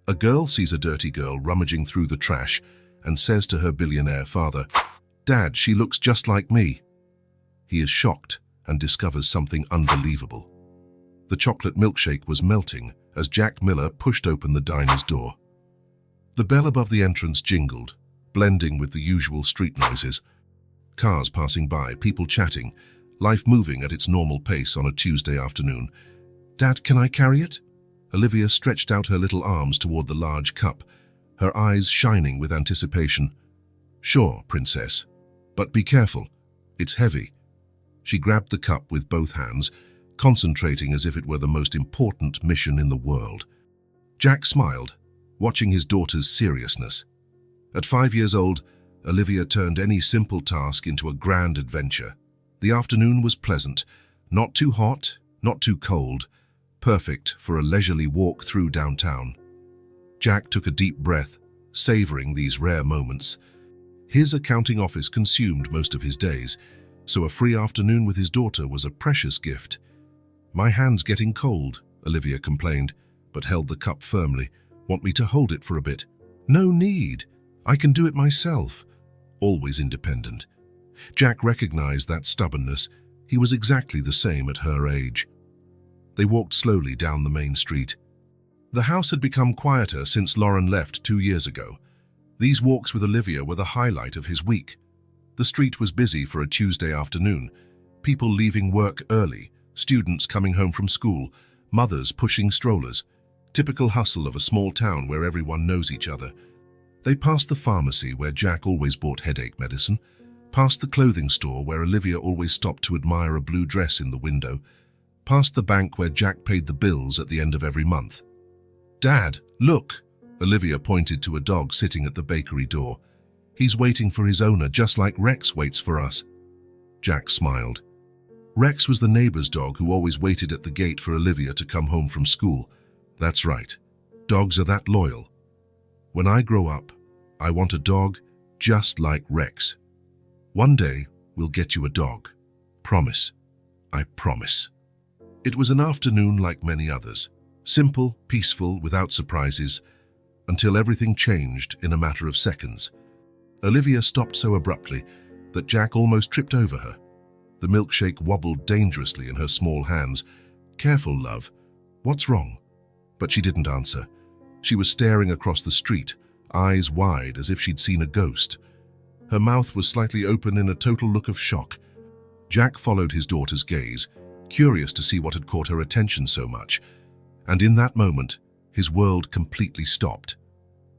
A girl sees a dirty girl rummaging through the trash and says to her billionaire father, "Dad, she looks just like me." He is shocked and discovers something unbelievable. The chocolate milkshake was melting as Jack Miller pushed open the diner's door. The bell above the entrance jingled, blending with the usual street noises. Cars passing by, people chatting, life moving at its normal pace on a Tuesday afternoon. "Dad, can I carry it?" Olivia stretched out her little arms toward the large cup, her eyes shining with anticipation. "Sure, princess, but be careful. It's heavy." She grabbed the cup with both hands, concentrating as if it were the most important mission in the world. Jack smiled, watching his daughter's seriousness. At 5 years old, Olivia turned any simple task into a grand adventure. The afternoon was pleasant, not too hot, not too cold, perfect for a leisurely walk through downtown. Jack took a deep breath, savoring these rare moments. His accounting office consumed most of his days, so a free afternoon with his daughter was a precious gift. "My hand's getting cold," Olivia complained, but held the cup firmly. "Want me to hold it for a bit?" "No need. I can do it myself." Always independent. Jack recognized that stubbornness. He was exactly the same at her age. They walked slowly down the main street. The house had become quieter since Lauren left 2 years ago. These walks with Olivia were the highlight of his week. The street was busy for a Tuesday afternoon. People leaving work early, students coming home from school, mothers pushing strollers. Typical hustle of a small town where everyone knows each other. They passed the pharmacy where Jack always bought headache medicine, past the clothing store where Olivia always stopped to admire a blue dress in the window, past the bank where Jack paid the bills at the end of every month. "Dad, look!" Olivia pointed to a dog sitting at the bakery door. "He's waiting for his owner just like Rex waits for us." Jack smiled. Rex was the neighbor's dog who always waited at the gate for Olivia to come home from school. That's right. Dogs are that loyal. "When I grow up, I want a dog just like Rex. One day, we'll get you a dog. Promise. I promise." It was an afternoon like many others. Simple, peaceful, without surprises, until everything changed in a matter of seconds. Olivia stopped so abruptly that Jack almost tripped over her. The milkshake wobbled dangerously in her small hands. "Careful, love. What's wrong?" But she didn't answer. She was staring across the street, eyes wide as if she'd seen a ghost. Her mouth was slightly open in a total look of shock. Jack followed his daughter's gaze, curious to see what had caught her attention so much. And in that moment, his world completely stopped.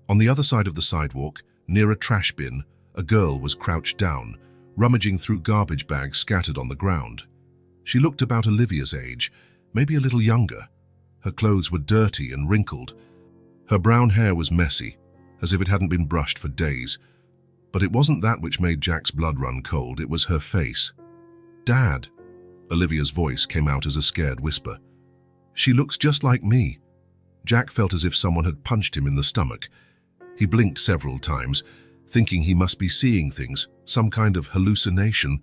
On the other side of the sidewalk, near a trash bin, a girl was crouched down, rummaging through garbage bags scattered on the ground. She looked about Olivia's age, maybe a little younger. Her clothes were dirty and wrinkled. Her brown hair was messy, as if it hadn't been brushed for days. But it wasn't that which made Jack's blood run cold, it was her face. "Dad," Olivia's voice came out as a scared whisper. "She looks just like me." Jack felt as if someone had punched him in the stomach. He blinked several times, thinking he must be seeing things, some kind of hallucination,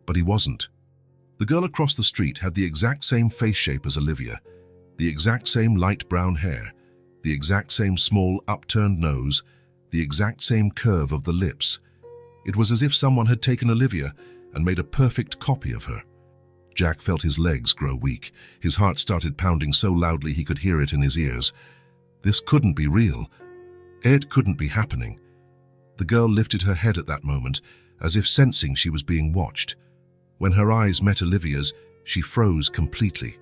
but he wasn't. The girl across the street had the exact same face shape as Olivia, the exact same light brown hair, the exact same small upturned nose, the exact same curve of the lips. It was as if someone had taken Olivia and made a perfect copy of her. Jack felt his legs grow weak. His heart started pounding so loudly he could hear it in his ears. This couldn't be real. It couldn't be happening. The girl lifted her head at that moment, as if sensing she was being watched. When her eyes met Olivia's, she froze completely,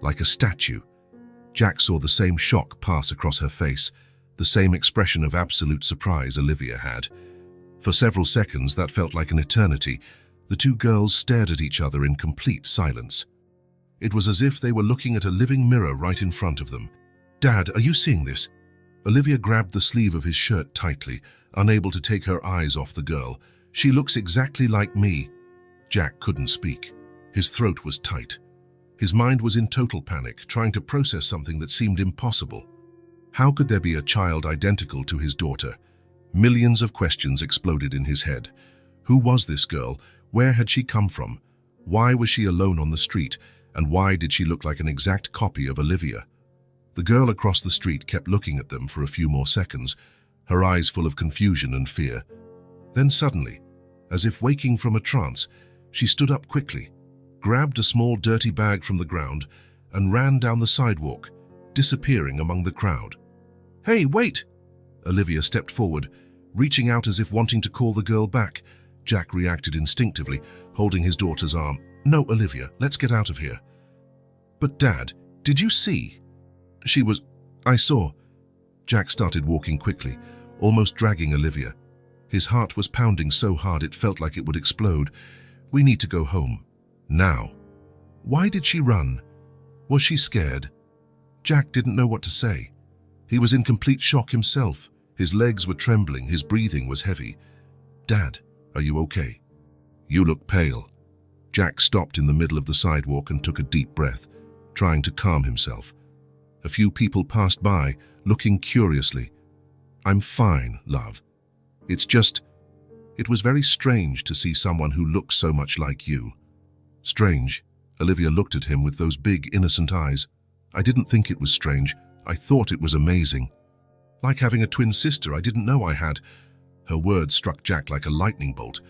like a statue. Jack saw the same shock pass across her face, the same expression of absolute surprise Olivia had. For several seconds, that felt like an eternity. The two girls stared at each other in complete silence. It was as if they were looking at a living mirror right in front of them. "Dad, are you seeing this?" Olivia grabbed the sleeve of his shirt tightly, unable to take her eyes off the girl. "She looks exactly like me." Jack couldn't speak. His throat was tight. His mind was in total panic, trying to process something that seemed impossible. How could there be a child identical to his daughter? Millions of questions exploded in his head. Who was this girl? Where had she come from? Why was she alone on the street? And why did she look like an exact copy of Olivia? The girl across the street kept looking at them for a few more seconds, her eyes full of confusion and fear. Then suddenly, as if waking from a trance, she stood up quickly, grabbed a small dirty bag from the ground, and ran down the sidewalk, disappearing among the crowd. "Hey, wait!" Olivia stepped forward, reaching out as if wanting to call the girl back. Jack reacted instinctively, holding his daughter's arm. "No, Olivia, let's get out of here." "But Dad, did you see?" I saw." Jack started walking quickly, almost dragging Olivia. His heart was pounding so hard it felt like it would explode. "We need to go home. Now." "Why did she run? Was she scared?" Jack didn't know what to say. He was in complete shock himself. His legs were trembling, his breathing was heavy. "Dad, are you okay?" "You look pale." Jack stopped in the middle of the sidewalk and took a deep breath, trying to calm himself. A few people passed by, looking curiously. "I'm fine, love. It was very strange to see someone who looks so much like you." "Strange?" Olivia looked at him with those big, innocent eyes. "I didn't think it was strange. I thought it was amazing. Like having a twin sister I didn't know I had." Her words struck Jack like a lightning bolt.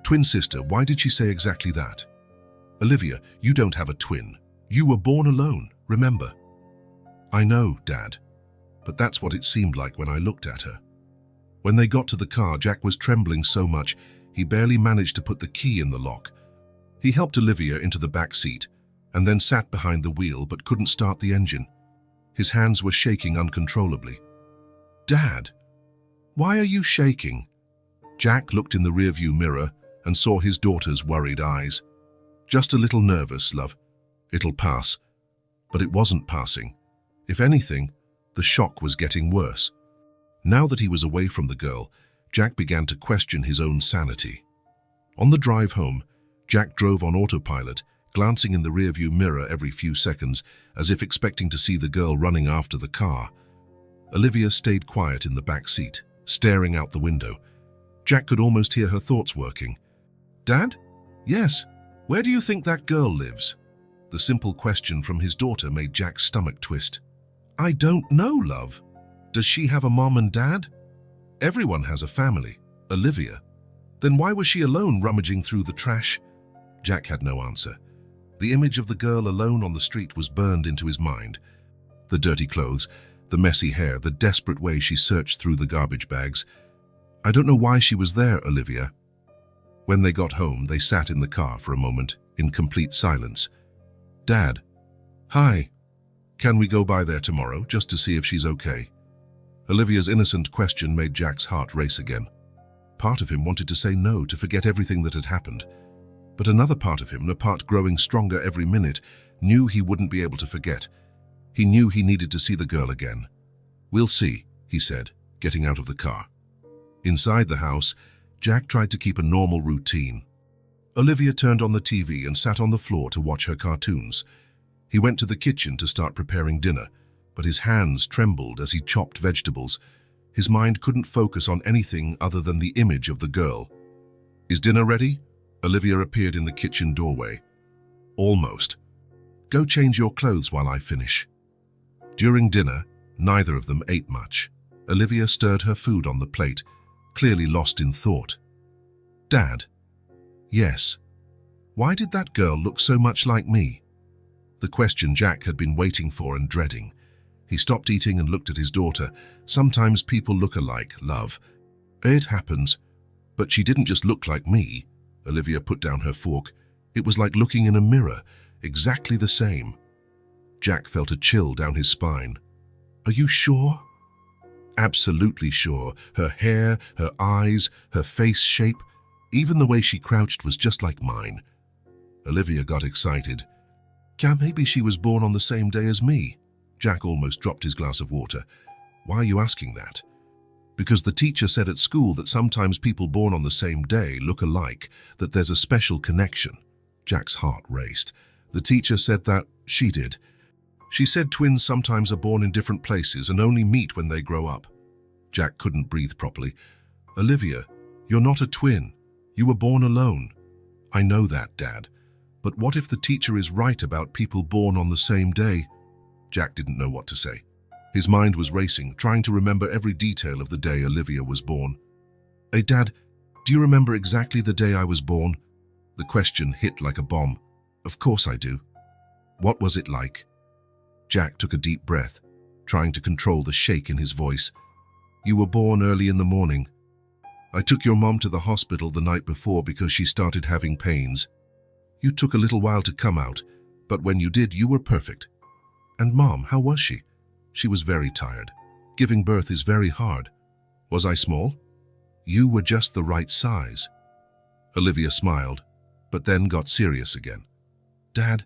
"Twin sister, why did she say exactly that?" "Olivia, you don't have a twin. You were born alone, remember?" "I know, Dad. But that's what it seemed like when I looked at her." When they got to the car, Jack was trembling so much he barely managed to put the key in the lock. He helped Olivia into the back seat and then sat behind the wheel but couldn't start the engine. His hands were shaking uncontrollably. "Dad, why are you shaking?" Jack looked in the rearview mirror and saw his daughter's worried eyes. "Just a little nervous, love. It'll pass." But it wasn't passing. If anything, the shock was getting worse. Now that he was away from the girl, Jack began to question his own sanity. On the drive home, Jack drove on autopilot, glancing in the rearview mirror every few seconds, as if expecting to see the girl running after the car. Olivia stayed quiet in the back seat, staring out the window. Jack could almost hear her thoughts working. "Dad? Yes. Where do you think that girl lives?" The simple question from his daughter made Jack's stomach twist. "I don't know, love. Does she have a mom and dad?" "Everyone has a family. Olivia." "Then why was she alone rummaging through the trash?" Jack had no answer. The image of the girl alone on the street was burned into his mind. The dirty clothes, the messy hair, the desperate way she searched through the garbage bags. "I don't know why she was there, Olivia." When they got home, they sat in the car for a moment, in complete silence. "Dad." "Hi. Can we go by there tomorrow, just to see if she's okay?" Olivia's innocent question made Jack's heart race again. Part of him wanted to say no, to forget everything that had happened. But another part of him, a part growing stronger every minute, knew he wouldn't be able to forget. He knew he needed to see the girl again. "We'll see," he said, getting out of the car. Inside the house, Jack tried to keep a normal routine. Olivia turned on the TV and sat on the floor to watch her cartoons. He went to the kitchen to start preparing dinner, but his hands trembled as he chopped vegetables. His mind couldn't focus on anything other than the image of the girl. "Is dinner ready?" Olivia appeared in the kitchen doorway. "Almost. Go change your clothes while I finish." During dinner, neither of them ate much. Olivia stirred her food on the plate, clearly lost in thought. "Dad?" "Yes." "Why did that girl look so much like me?" The question Jack had been waiting for and dreading. He stopped eating and looked at his daughter. "Sometimes people look alike, love. It happens. But she didn't just look like me." Olivia put down her fork. "It was like looking in a mirror, exactly the same." Jack felt a chill down his spine. "Are you sure?" "Absolutely sure. Her hair, her eyes, her face shape, even the way she crouched was just like mine." Olivia got excited. Maybe she was born on the same day as me." Jack almost dropped his glass of water. "Why are you asking that?" "Because the teacher said at school that sometimes people born on the same day look alike, that there's a special connection." Jack's heart raced. "The teacher said that?" "She did. She said twins sometimes are born in different places and only meet when they grow up." Jack couldn't breathe properly. "Olivia, you're not a twin. You were born alone." "I know that, Dad. But what if the teacher is right about people born on the same day?" Jack didn't know what to say. His mind was racing, trying to remember every detail of the day Olivia was born. "Hey, Dad, do you remember exactly the day I was born?" The question hit like a bomb. "Of course I do." "What was it like?" Jack took a deep breath, trying to control the shake in his voice. "You were born early in the morning. I took your mom to the hospital the night before because she started having pains. You took a little while to come out, but when you did, you were perfect. And Mom, how was she?" "She was very tired. Giving birth is very hard." "Was I small?" "You were just the right size." Olivia smiled, but then got serious again. "Dad,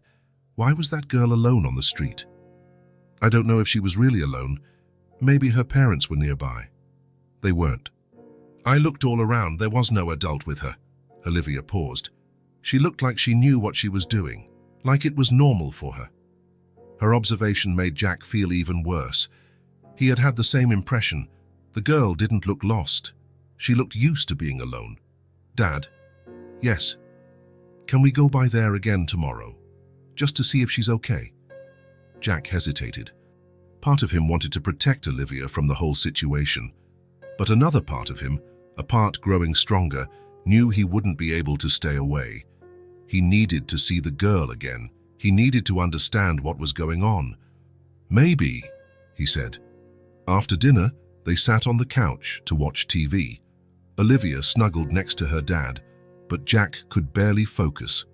why was that girl alone on the street?" "I don't know if she was really alone. Maybe her parents were nearby." "They weren't. I looked all around. There was no adult with her." Olivia paused. She looked like she knew what she was doing, like it was normal for her. Her observation made Jack feel even worse. He had had the same impression. The girl didn't look lost. She looked used to being alone. "Dad?" "Yes." "Can we go by there again tomorrow, just to see if she's okay?" Jack hesitated. Part of him wanted to protect Olivia from the whole situation, but another part of him, a part growing stronger, knew he wouldn't be able to stay away. He needed to see the girl again. He needed to understand what was going on. "Maybe," he said. After dinner, they sat on the couch to watch TV. Olivia snuggled next to her dad, but Jack could barely focus.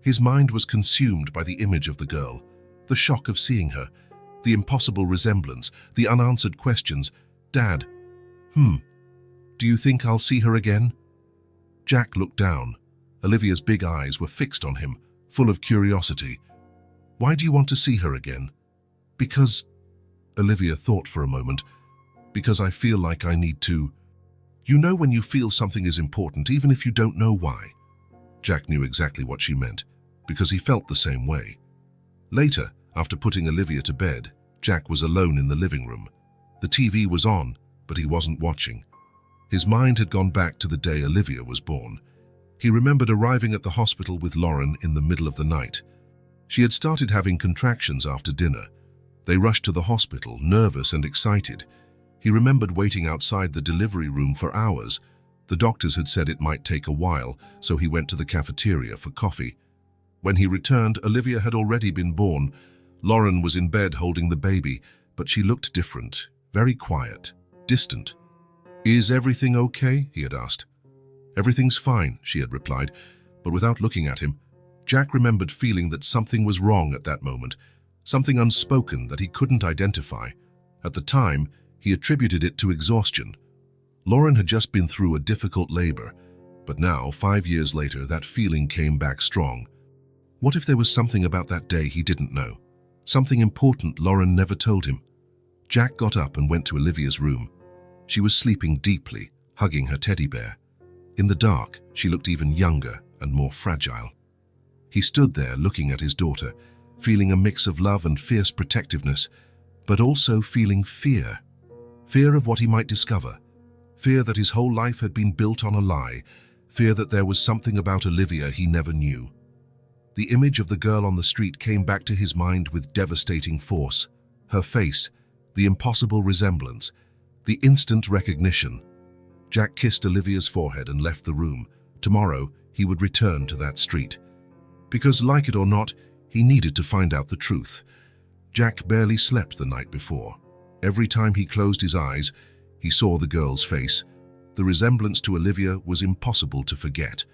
His mind was consumed by the image of the girl, the shock of seeing her, the impossible resemblance, the unanswered questions. "Dad, do you think I'll see her again?" Jack looked down. Olivia's big eyes were fixed on him, full of curiosity. "Why do you want to see her again?" "Because," Olivia thought for a moment, "because I feel like I need to." You know when you feel something is important, even if you don't know why. Jack knew exactly what she meant, because he felt the same way. Later, after putting Olivia to bed, Jack was alone in the living room. The TV was on, but he wasn't watching. His mind had gone back to the day Olivia was born. He remembered arriving at the hospital with Lauren in the middle of the night. She had started having contractions after dinner. They rushed to the hospital, nervous and excited. He remembered waiting outside the delivery room for hours. The doctors had said it might take a while, so he went to the cafeteria for coffee. When he returned, Olivia had already been born. Lauren was in bed holding the baby, but she looked different, very quiet, distant. "Is everything okay?" he had asked. "Everything's fine," she had replied, but without looking at him. Jack remembered feeling that something was wrong at that moment, something unspoken that he couldn't identify. At the time, he attributed it to exhaustion. Lauren had just been through a difficult labor, but now, 5 years later, that feeling came back strong. What if there was something about that day he didn't know? Something important Lauren never told him? Jack got up and went to Olivia's room. She was sleeping deeply, hugging her teddy bear. In the dark, she looked even younger and more fragile. He stood there looking at his daughter, feeling a mix of love and fierce protectiveness, but also feeling fear. Fear of what he might discover. Fear that his whole life had been built on a lie. Fear that there was something about Olivia he never knew. The image of the girl on the street came back to his mind with devastating force. Her face, the impossible resemblance, the instant recognition. Jack kissed Olivia's forehead and left the room. Tomorrow, he would return to that street. Because, like it or not, he needed to find out the truth. Jack barely slept the night before. Every time he closed his eyes, he saw the girl's face. The resemblance to Olivia was impossible to forget.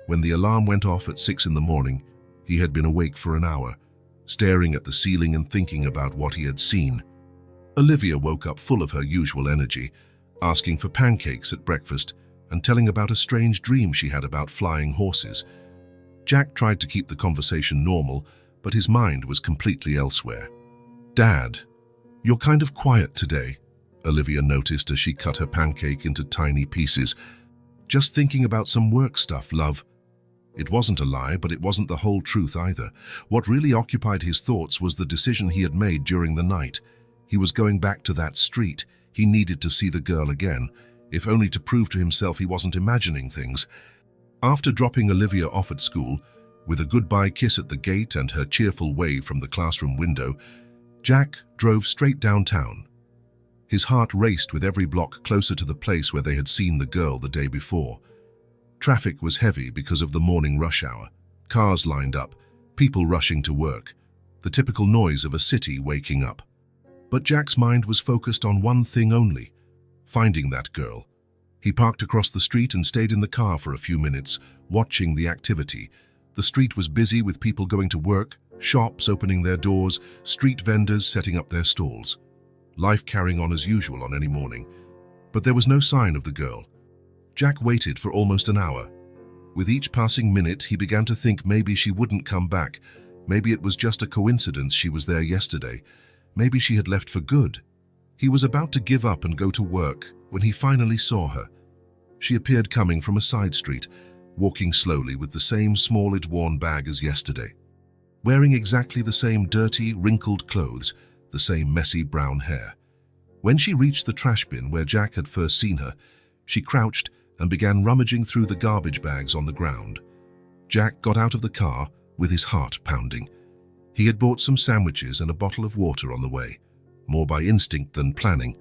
When the alarm went off at 6 in the morning, he had been awake for an hour, staring at the ceiling and thinking about what he had seen. Olivia woke up full of her usual energy, asking for pancakes at breakfast and telling about a strange dream she had about flying horses. Jack tried to keep the conversation normal, but his mind was completely elsewhere. "Dad, you're kind of quiet today," Olivia noticed as she cut her pancake into tiny pieces. "Just thinking about some work stuff, love." It wasn't a lie, but it wasn't the whole truth either. What really occupied his thoughts was the decision he had made during the night. He was going back to that street. He needed to see the girl again, if only to prove to himself he wasn't imagining things. After dropping Olivia off at school, with a goodbye kiss at the gate and her cheerful wave from the classroom window, Jack drove straight downtown. His heart raced with every block closer to the place where they had seen the girl the day before. Traffic was heavy because of the morning rush hour. Cars lined up, people rushing to work, the typical noise of a city waking up. But Jack's mind was focused on one thing only: finding that girl. He parked across the street and stayed in the car for a few minutes, watching the activity. The street was busy with people going to work, shops opening their doors, street vendors setting up their stalls. Life carrying on as usual on any morning. But there was no sign of the girl. Jack waited for almost an hour. With each passing minute, he began to think maybe she wouldn't come back. Maybe it was just a coincidence she was there yesterday. Maybe she had left for good. He was about to give up and go to work when he finally saw her. She appeared coming from a side street, walking slowly with the same small, worn bag as yesterday. Wearing exactly the same dirty, wrinkled clothes, the same messy brown hair. When she reached the trash bin where Jack had first seen her, she crouched and began rummaging through the garbage bags on the ground. Jack got out of the car with his heart pounding. He had bought some sandwiches and a bottle of water on the way, more by instinct than planning.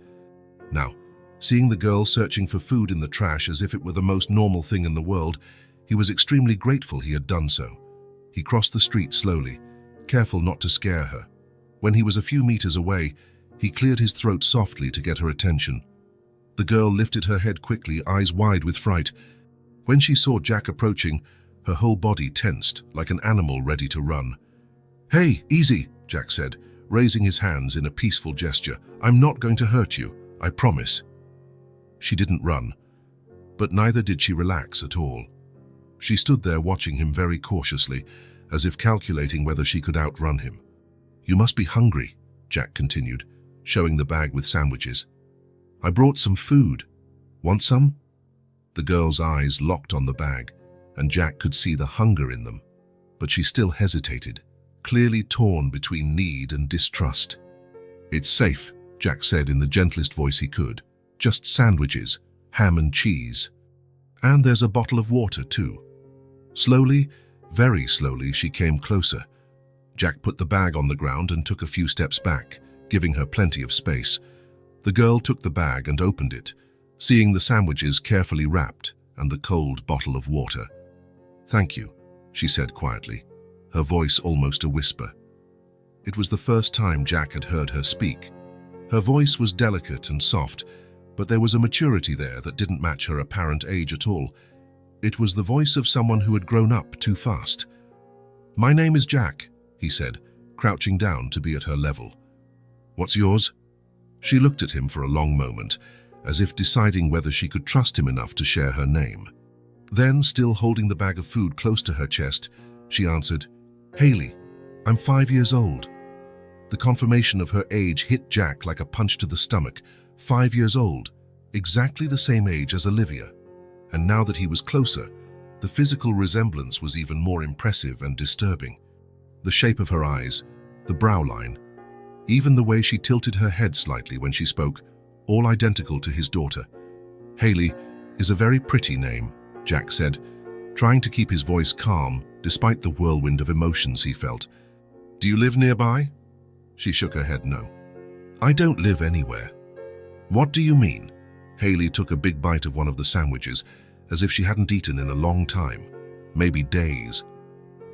Now, seeing the girl searching for food in the trash as if it were the most normal thing in the world, he was extremely grateful he had done so. He crossed the street slowly, careful not to scare her. When he was a few meters away, he cleared his throat softly to get her attention. The girl lifted her head quickly, eyes wide with fright. When she saw Jack approaching, her whole body tensed, like an animal ready to run. "Hey, easy," Jack said, raising his hands in a peaceful gesture. "I'm not going to hurt you, I promise." She didn't run, but neither did she relax at all. She stood there watching him very cautiously, as if calculating whether she could outrun him. "You must be hungry," Jack continued, showing the bag with sandwiches. "I brought some food. Want some?" The girl's eyes locked on the bag, and Jack could see the hunger in them. But she still hesitated, clearly torn between need and distrust. "It's safe," Jack said in the gentlest voice he could. "Just sandwiches, ham and cheese. And there's a bottle of water too." Slowly, very slowly, she came closer. Jack put the bag on the ground and took a few steps back, giving her plenty of space. The girl took the bag and opened it, seeing the sandwiches carefully wrapped and the cold bottle of water. "Thank you," she said quietly, her voice almost a whisper. It was the first time Jack had heard her speak. Her voice was delicate and soft, but there was a maturity there that didn't match her apparent age at all. It was the voice of someone who had grown up too fast. "My name is Jack," he said, crouching down to be at her level. "What's yours?" She looked at him for a long moment, as if deciding whether she could trust him enough to share her name. Then, still holding the bag of food close to her chest, she answered, "Haley, I'm 5 years old." The confirmation of her age hit Jack like a punch to the stomach. 5 years old, exactly the same age as Olivia. And now that he was closer, the physical resemblance was even more impressive and disturbing. The shape of her eyes, the brow line, even the way she tilted her head slightly when she spoke, all identical to his daughter. "Haley is a very pretty name," Jack said, trying to keep his voice calm despite the whirlwind of emotions he felt. "Do you live nearby?" She shook her head no. "I don't live anywhere." "What do you mean?" Haley took a big bite of one of the sandwiches, as if she hadn't eaten in a long time, maybe days.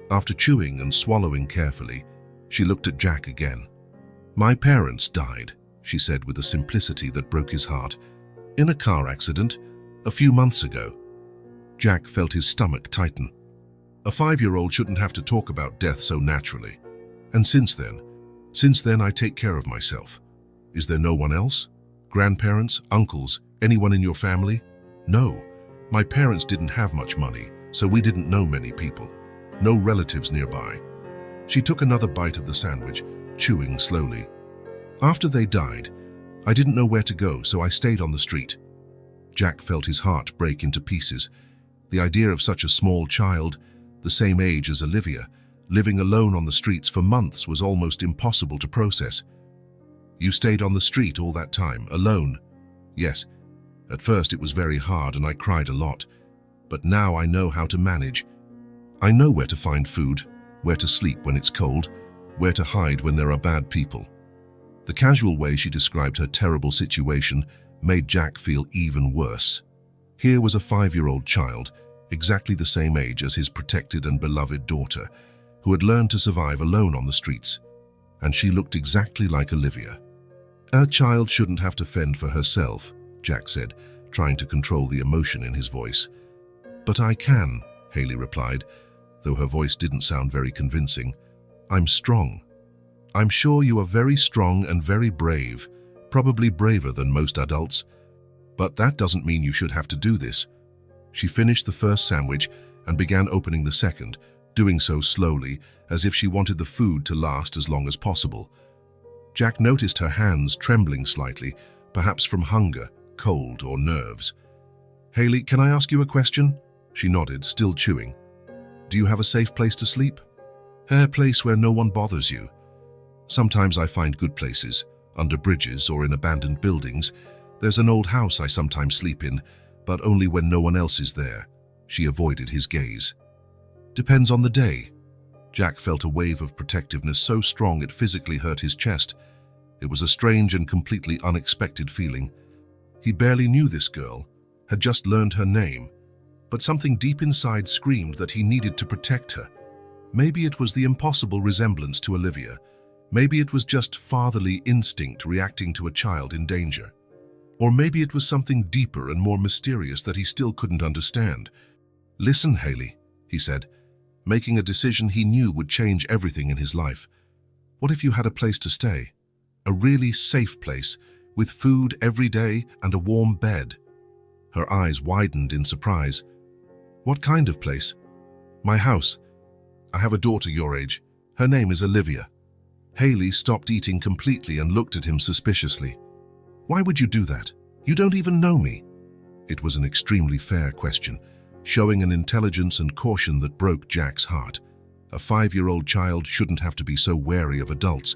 After chewing and swallowing carefully, she looked at Jack again. "My parents died," she said with a simplicity that broke his heart, "in a car accident a few months ago." Jack felt his stomach tighten. A 5-year-old shouldn't have to talk about death so naturally. "And since then I take care of myself." "Is there no one else? Grandparents, uncles, anyone in your family?" "No. My parents didn't have much money, so we didn't know many people. No relatives nearby." She took another bite of the sandwich, chewing slowly. "After they died, I didn't know where to go, so I stayed on the street." Jack felt his heart break into pieces. The idea of such a small child, the same age as Olivia, living alone on the streets for months was almost impossible to process. "You stayed on the street all that time, alone?" "Yes. At first it was very hard and I cried a lot. But now I know how to manage. I know where to find food, where to sleep when it's cold, where to hide when there are bad people." The casual way she described her terrible situation made Jack feel even worse. Here was a 5-year-old child, exactly the same age as his protected and beloved daughter, who had learned to survive alone on the streets, and she looked exactly like Olivia. "A child shouldn't have to fend for herself," Jack said, trying to control the emotion in his voice. "But I can," Haley replied, though her voice didn't sound very convincing. "I'm strong." "I'm sure you are very strong and very brave, probably braver than most adults. But that doesn't mean you should have to do this." She finished the first sandwich and began opening the second, doing so slowly, as if she wanted the food to last as long as possible. Jack noticed her hands trembling slightly, perhaps from hunger, cold, or nerves. "Haley, can I ask you a question?" She nodded, still chewing. "Do you have a safe place to sleep?" "A place where no one bothers you. Sometimes I find good places, under bridges or in abandoned buildings. There's an old house I sometimes sleep in, but only when no one else is there." She avoided his gaze. "Depends on the day." Jack felt a wave of protectiveness so strong it physically hurt his chest. It was a strange and completely unexpected feeling. He barely knew this girl, had just learned her name, but something deep inside screamed that he needed to protect her. Maybe it was the impossible resemblance to Olivia. Maybe it was just fatherly instinct reacting to a child in danger. Or maybe it was something deeper and more mysterious that he still couldn't understand. "Listen, Haley," he said, making a decision he knew would change everything in his life. "What if you had a place to stay? A really safe place, with food every day and a warm bed?" Her eyes widened in surprise. "What kind of place?" "My house. I have a daughter your age. Her name is Olivia." Haley stopped eating completely and looked at him suspiciously. "Why would you do that? You don't even know me." It was an extremely fair question, showing an intelligence and caution that broke Jack's heart. A 5-year-old child shouldn't have to be so wary of adults,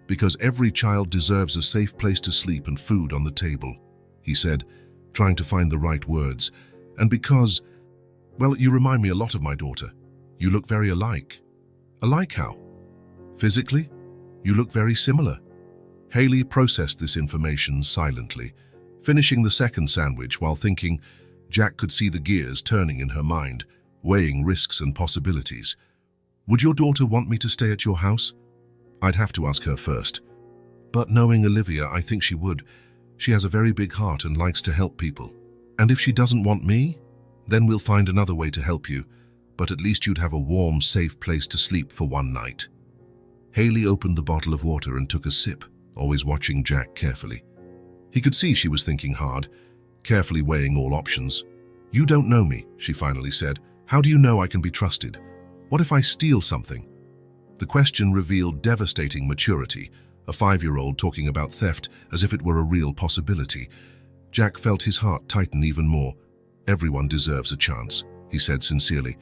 because every child deserves a safe place to sleep and food on the table, he said, trying to find the right words. "And because, well, you remind me a lot of my daughter. You look very alike." "Alike how?" "Physically? You look very similar." Haley processed this information silently, finishing the second sandwich while thinking. Jack could see the gears turning in her mind, weighing risks and possibilities. "Would your daughter want me to stay at your house?" "I'd have to ask her first. But knowing Olivia, I think she would. She has a very big heart and likes to help people. And if she doesn't want me, then we'll find another way to help you. But at least you'd have a warm, safe place to sleep for one night." Haley opened the bottle of water and took a sip, always watching Jack carefully. He could see she was thinking hard, carefully weighing all options. "You don't know me," she finally said. "How do you know I can be trusted? What if I steal something?" The question revealed devastating maturity, a 5-year-old talking about theft as if it were a real possibility. Jack felt his heart tighten even more. "Everyone deserves a chance," he said sincerely.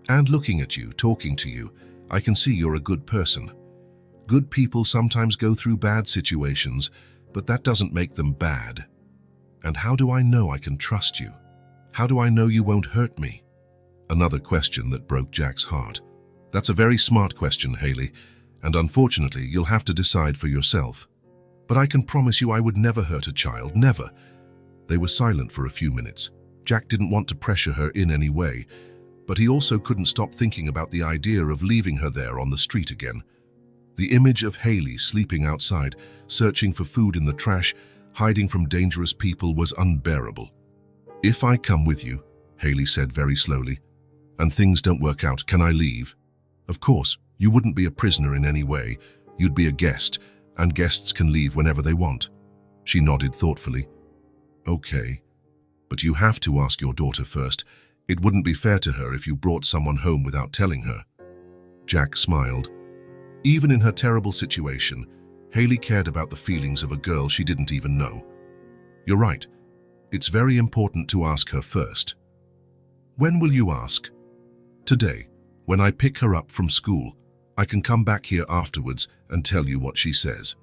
"And looking at you, talking to you, I can see you're a good person. Good people sometimes go through bad situations, but that doesn't make them bad. And how do I know I can trust you? How do I know you won't hurt me?" Another question that broke Jack's heart. "That's a very smart question, Haley, and unfortunately you'll have to decide for yourself. But I can promise you I would never hurt a child, never." They were silent for a few minutes. Jack didn't want to pressure her in any way, but he also couldn't stop thinking about the idea of leaving her there on the street again. The image of Haley sleeping outside, searching for food in the trash, hiding from dangerous people was unbearable. "If I come with you," Haley said very slowly, "and things don't work out, can I leave?" "Of course, you wouldn't be a prisoner in any way. You'd be a guest, and guests can leave whenever they want." She nodded thoughtfully. "Okay, but you have to ask your daughter first. It wouldn't be fair to her if you brought someone home without telling her." Jack smiled. Even in her terrible situation, Haley cared about the feelings of a girl she didn't even know. "You're right. It's very important to ask her first." "When will you ask?" "Today, when I pick her up from school. I can come back here afterwards and tell you what she says."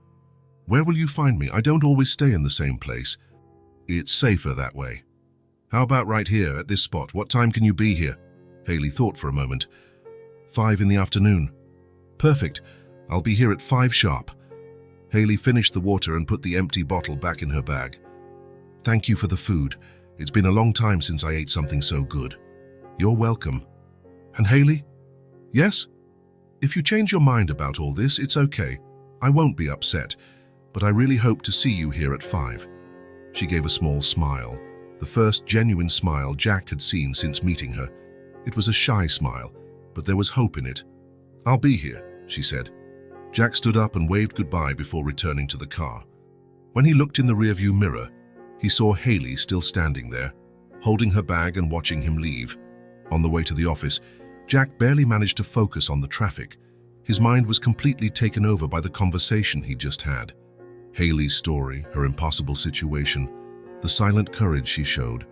"Where will you find me? I don't always stay in the same place." "It's safer that way." "How about right here, at this spot? What time can you be here?" Haley thought for a moment. 5 in the afternoon. "Perfect. I'll be here at 5 sharp." Haley finished the water and put the empty bottle back in her bag. Thank you for the food. It's been a long time since I ate something so good. You're welcome. And Haley? Yes? If you change your mind about all this, it's okay. I won't be upset, but I really hope to see you here at 5. She gave a small smile, the first genuine smile Jack had seen since meeting her. It was a shy smile, but there was hope in it. I'll be here, she said. Jack stood up and waved goodbye before returning to the car. When he looked in the rearview mirror, he saw Haley still standing there, holding her bag and watching him leave. On the way to the office, Jack barely managed to focus on the traffic. His mind was completely taken over by the conversation he'd just had. Haley's story, her impossible situation, the silent courage she showed,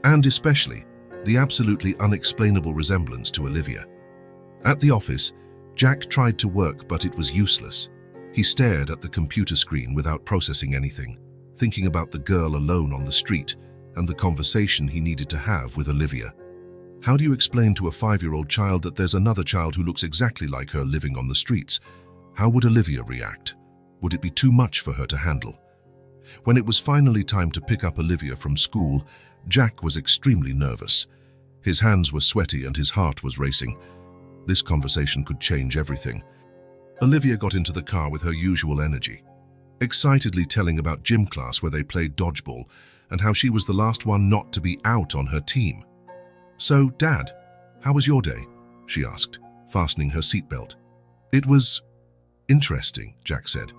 and especially the absolutely unexplainable resemblance to Olivia. At the office, Jack tried to work, but it was useless. He stared at the computer screen without processing anything, thinking about the girl alone on the street and the conversation he needed to have with Olivia. How do you explain to a 5-year-old child that there's another child who looks exactly like her living on the streets? How would Olivia react? Would it be too much for her to handle? When it was finally time to pick up Olivia from school, Jack was extremely nervous. His hands were sweaty and his heart was racing. This conversation could change everything. Olivia got into the car with her usual energy, excitedly telling about gym class where they played dodgeball and how she was the last one not to be out on her team. So, Dad, how was your day? She asked, fastening her seatbelt. It was interesting, Jack said.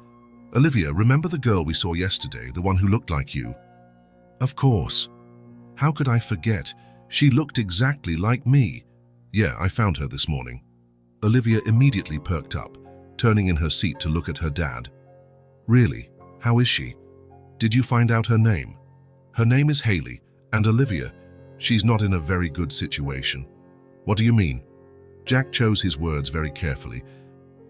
Olivia, remember the girl we saw yesterday, the one who looked like you? Of course. How could I forget? She looked exactly like me. Yeah, I found her this morning. Olivia immediately perked up, turning in her seat to look at her dad. Really? How is she? Did you find out her name? Her name is Haley, and Olivia, she's not in a very good situation. What do you mean? Jack chose his words very carefully.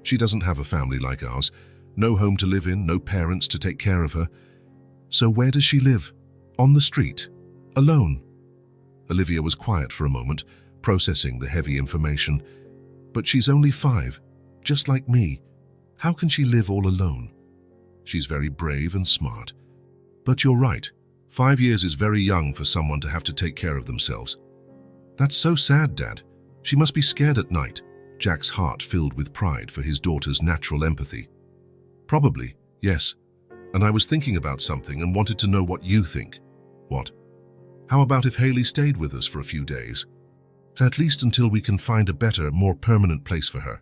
She doesn't have a family like ours, no home to live in, no parents to take care of her. So where does she live? On the street? Alone? Olivia was quiet for a moment, processing the heavy information. But she's only 5, just like me. How can she live all alone? She's very brave and smart. But you're right. 5 years is very young for someone to have to take care of themselves. That's so sad, Dad. She must be scared at night. Jack's heart filled with pride for his daughter's natural empathy. Probably, yes. And I was thinking about something and wanted to know what you think. What? How about if Haley stayed with us for a few days? At least until we can find a better, more permanent place for her.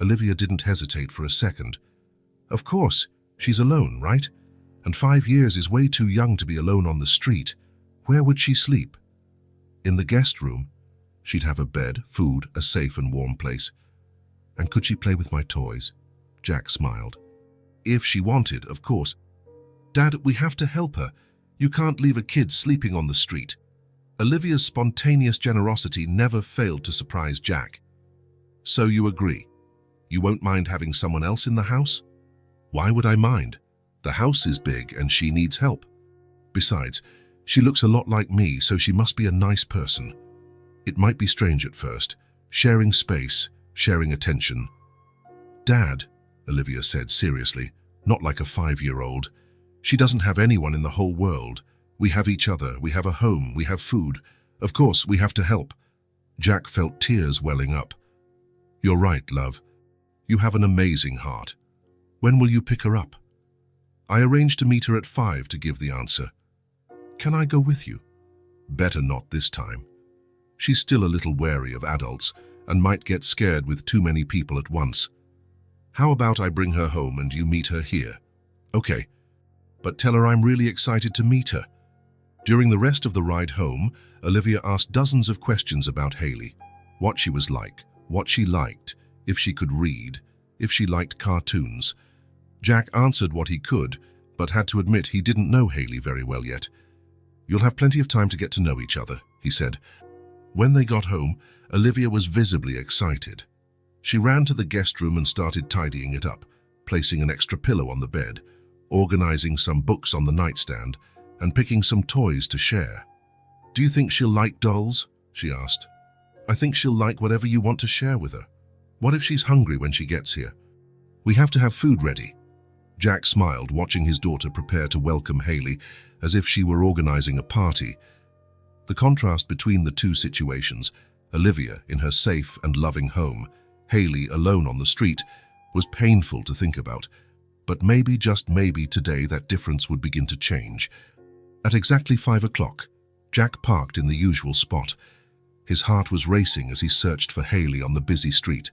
Olivia didn't hesitate for a second. Of course, she's alone, right? And 5 years is way too young to be alone on the street. Where would she sleep? In the guest room. She'd have a bed, food, a safe and warm place. And could she play with my toys? Jack smiled. If she wanted, of course. Dad, we have to help her. You can't leave a kid sleeping on the street. Olivia's spontaneous generosity never failed to surprise Jack. So you agree? You won't mind having someone else in the house? Why would I mind? The house is big and she needs help. Besides, she looks a lot like me, so she must be a nice person. It might be strange at first, sharing space, sharing attention. Dad, Olivia said seriously, not like a 5-year-old. She doesn't have anyone in the whole world. We have each other, we have a home, we have food. Of course, we have to help. Jack felt tears welling up. You're right, love. You have an amazing heart. When will you pick her up? I arranged to meet her at 5 to give the answer. Can I go with you? Better not this time. She's still a little wary of adults and might get scared with too many people at once. How about I bring her home and you meet her here? Okay, but tell her I'm really excited to meet her. During the rest of the ride home, Olivia asked dozens of questions about Haley. What she was like, what she liked, if she could read, if she liked cartoons. Jack answered what he could, but had to admit he didn't know Haley very well yet. You'll have plenty of time to get to know each other, he said. When they got home, Olivia was visibly excited. She ran to the guest room and started tidying it up, placing an extra pillow on the bed, organizing some books on the nightstand, and picking some toys to share. Do you think she'll like dolls? She asked. I think she'll like whatever you want to share with her. What if she's hungry when she gets here? We have to have food ready. Jack smiled, watching his daughter prepare to welcome Haley as if she were organizing a party. The contrast between the two situations, Olivia in her safe and loving home, Haley alone on the street, was painful to think about. But maybe, just maybe, today that difference would begin to change. At exactly 5 o'clock, Jack parked in the usual spot. His heart was racing as he searched for Haley on the busy street.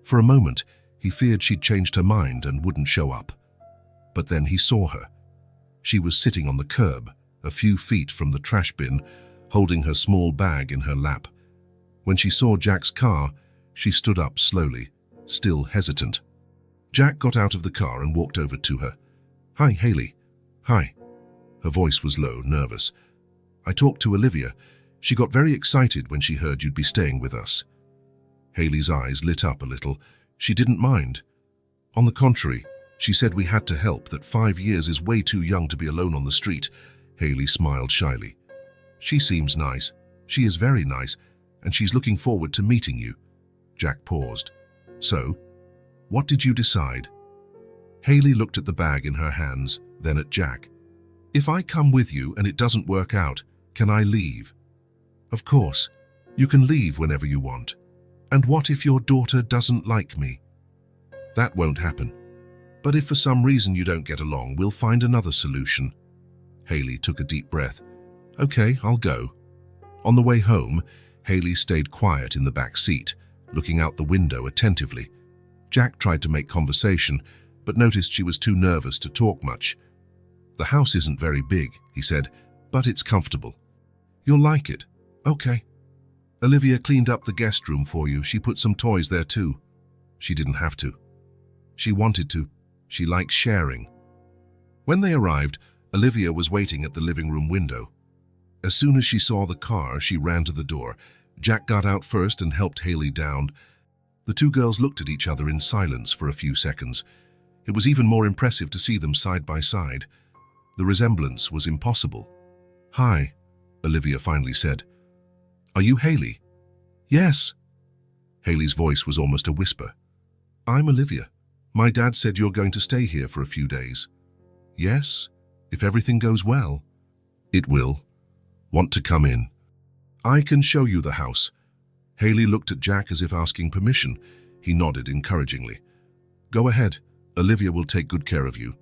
For a moment, he feared she'd changed her mind and wouldn't show up. But then he saw her. She was sitting on the curb, a few feet from the trash bin, holding her small bag in her lap. When she saw Jack's car, she stood up slowly, still hesitant. Jack got out of the car and walked over to her. "Hi, Haley." "Hi." Her voice was low, nervous. "I talked to Olivia. She got very excited when she heard you'd be staying with us." Haley's eyes lit up a little. She didn't mind. On the contrary, she said we had to help, that 5 years is way too young to be alone on the street. Haley smiled shyly. "She seems nice. She is very nice, and she's looking forward to meeting you." Jack paused. "So, what did you decide?" Haley looked at the bag in her hands, then at Jack. "If I come with you and it doesn't work out, can I leave?" "Of course. You can leave whenever you want. And what if your daughter doesn't like me?" "That won't happen. But if for some reason you don't get along, we'll find another solution." Haley took a deep breath. "Okay, I'll go." On the way home, Haley stayed quiet in the back seat, looking out the window attentively. Jack tried to make conversation, but noticed she was too nervous to talk much. "The house isn't very big," he said, "but it's comfortable. You'll like it." "Okay." "Olivia cleaned up the guest room for you. She put some toys there too." "She didn't have to. She wanted to. She likes sharing." When they arrived, Olivia was waiting at the living room window. As soon as she saw the car, she ran to the door. Jack got out first and helped Haley down. The two girls looked at each other in silence for a few seconds. It was even more impressive to see them side by side. The resemblance was impossible. "Hi," Olivia finally said. "Are you Haley?" "Yes." Haley's voice was almost a whisper. "I'm Olivia. My dad said you're going to stay here for a few days." "Yes, if everything goes well." "It will. Want to come in?" "I can show you the house." Haley looked at Jack as if asking permission. He nodded encouragingly. "Go ahead. Olivia will take good care of you."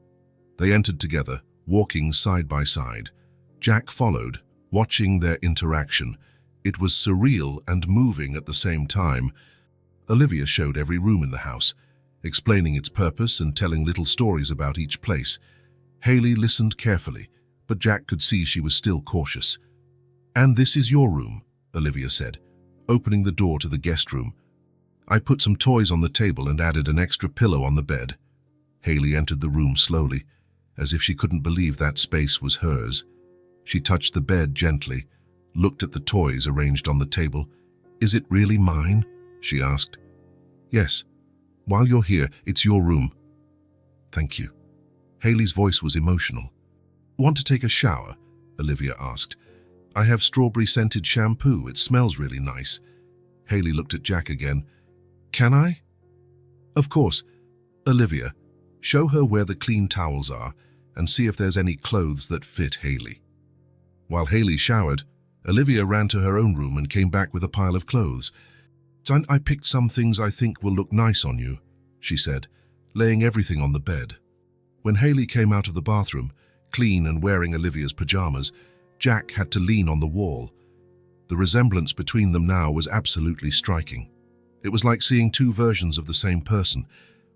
They entered together, walking side by side. Jack followed, watching their interaction. It was surreal and moving at the same time. Olivia showed every room in the house, explaining its purpose and telling little stories about each place. Haley listened carefully, but Jack could see she was still cautious. "And this is your room," Olivia said, opening the door to the guest room. "I put some toys on the table and added an extra pillow on the bed." Haley entered the room slowly, as if she couldn't believe that space was hers. She touched the bed gently, looked at the toys arranged on the table. "Is it really mine?" she asked. "Yes. While you're here, it's your room." "Thank you." Haley's voice was emotional. "Want to take a shower?" Olivia asked. "I have strawberry-scented shampoo. It smells really nice." Haley looked at Jack again. "Can I?" "Of course." "Olivia, show her where the clean towels are and see if there's any clothes that fit Haley." While Haley showered, Olivia ran to her own room and came back with a pile of clothes. "I picked some things I think will look nice on you," she said, laying everything on the bed. When Haley came out of the bathroom, clean and wearing Olivia's pajamas, Jack had to lean on the wall. The resemblance between them now was absolutely striking. It was like seeing two versions of the same person.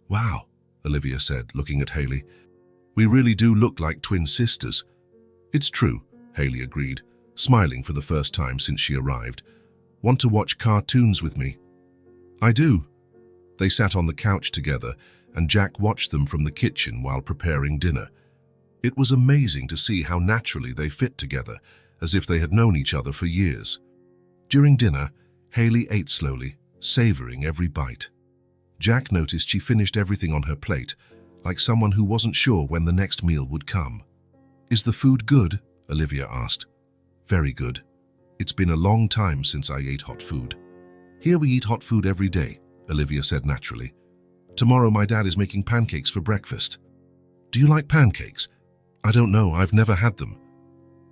"Wow," Olivia said, looking at Haley. "We really do look like twin sisters." "It's true," Haley agreed, smiling for the first time since she arrived. "Want to watch cartoons with me?" "I do." They sat on the couch together, and Jack watched them from the kitchen while preparing dinner. It was amazing to see how naturally they fit together, as if they had known each other for years. During dinner, Haley ate slowly, savoring every bite. Jack noticed she finished everything on her plate, like someone who wasn't sure when the next meal would come. "Is the food good?" Olivia asked. "Very good. It's been a long time since I ate hot food." "Here we eat hot food every day," Olivia said naturally. "Tomorrow my dad is making pancakes for breakfast." Do you like pancakes? I don't know, I've never had them.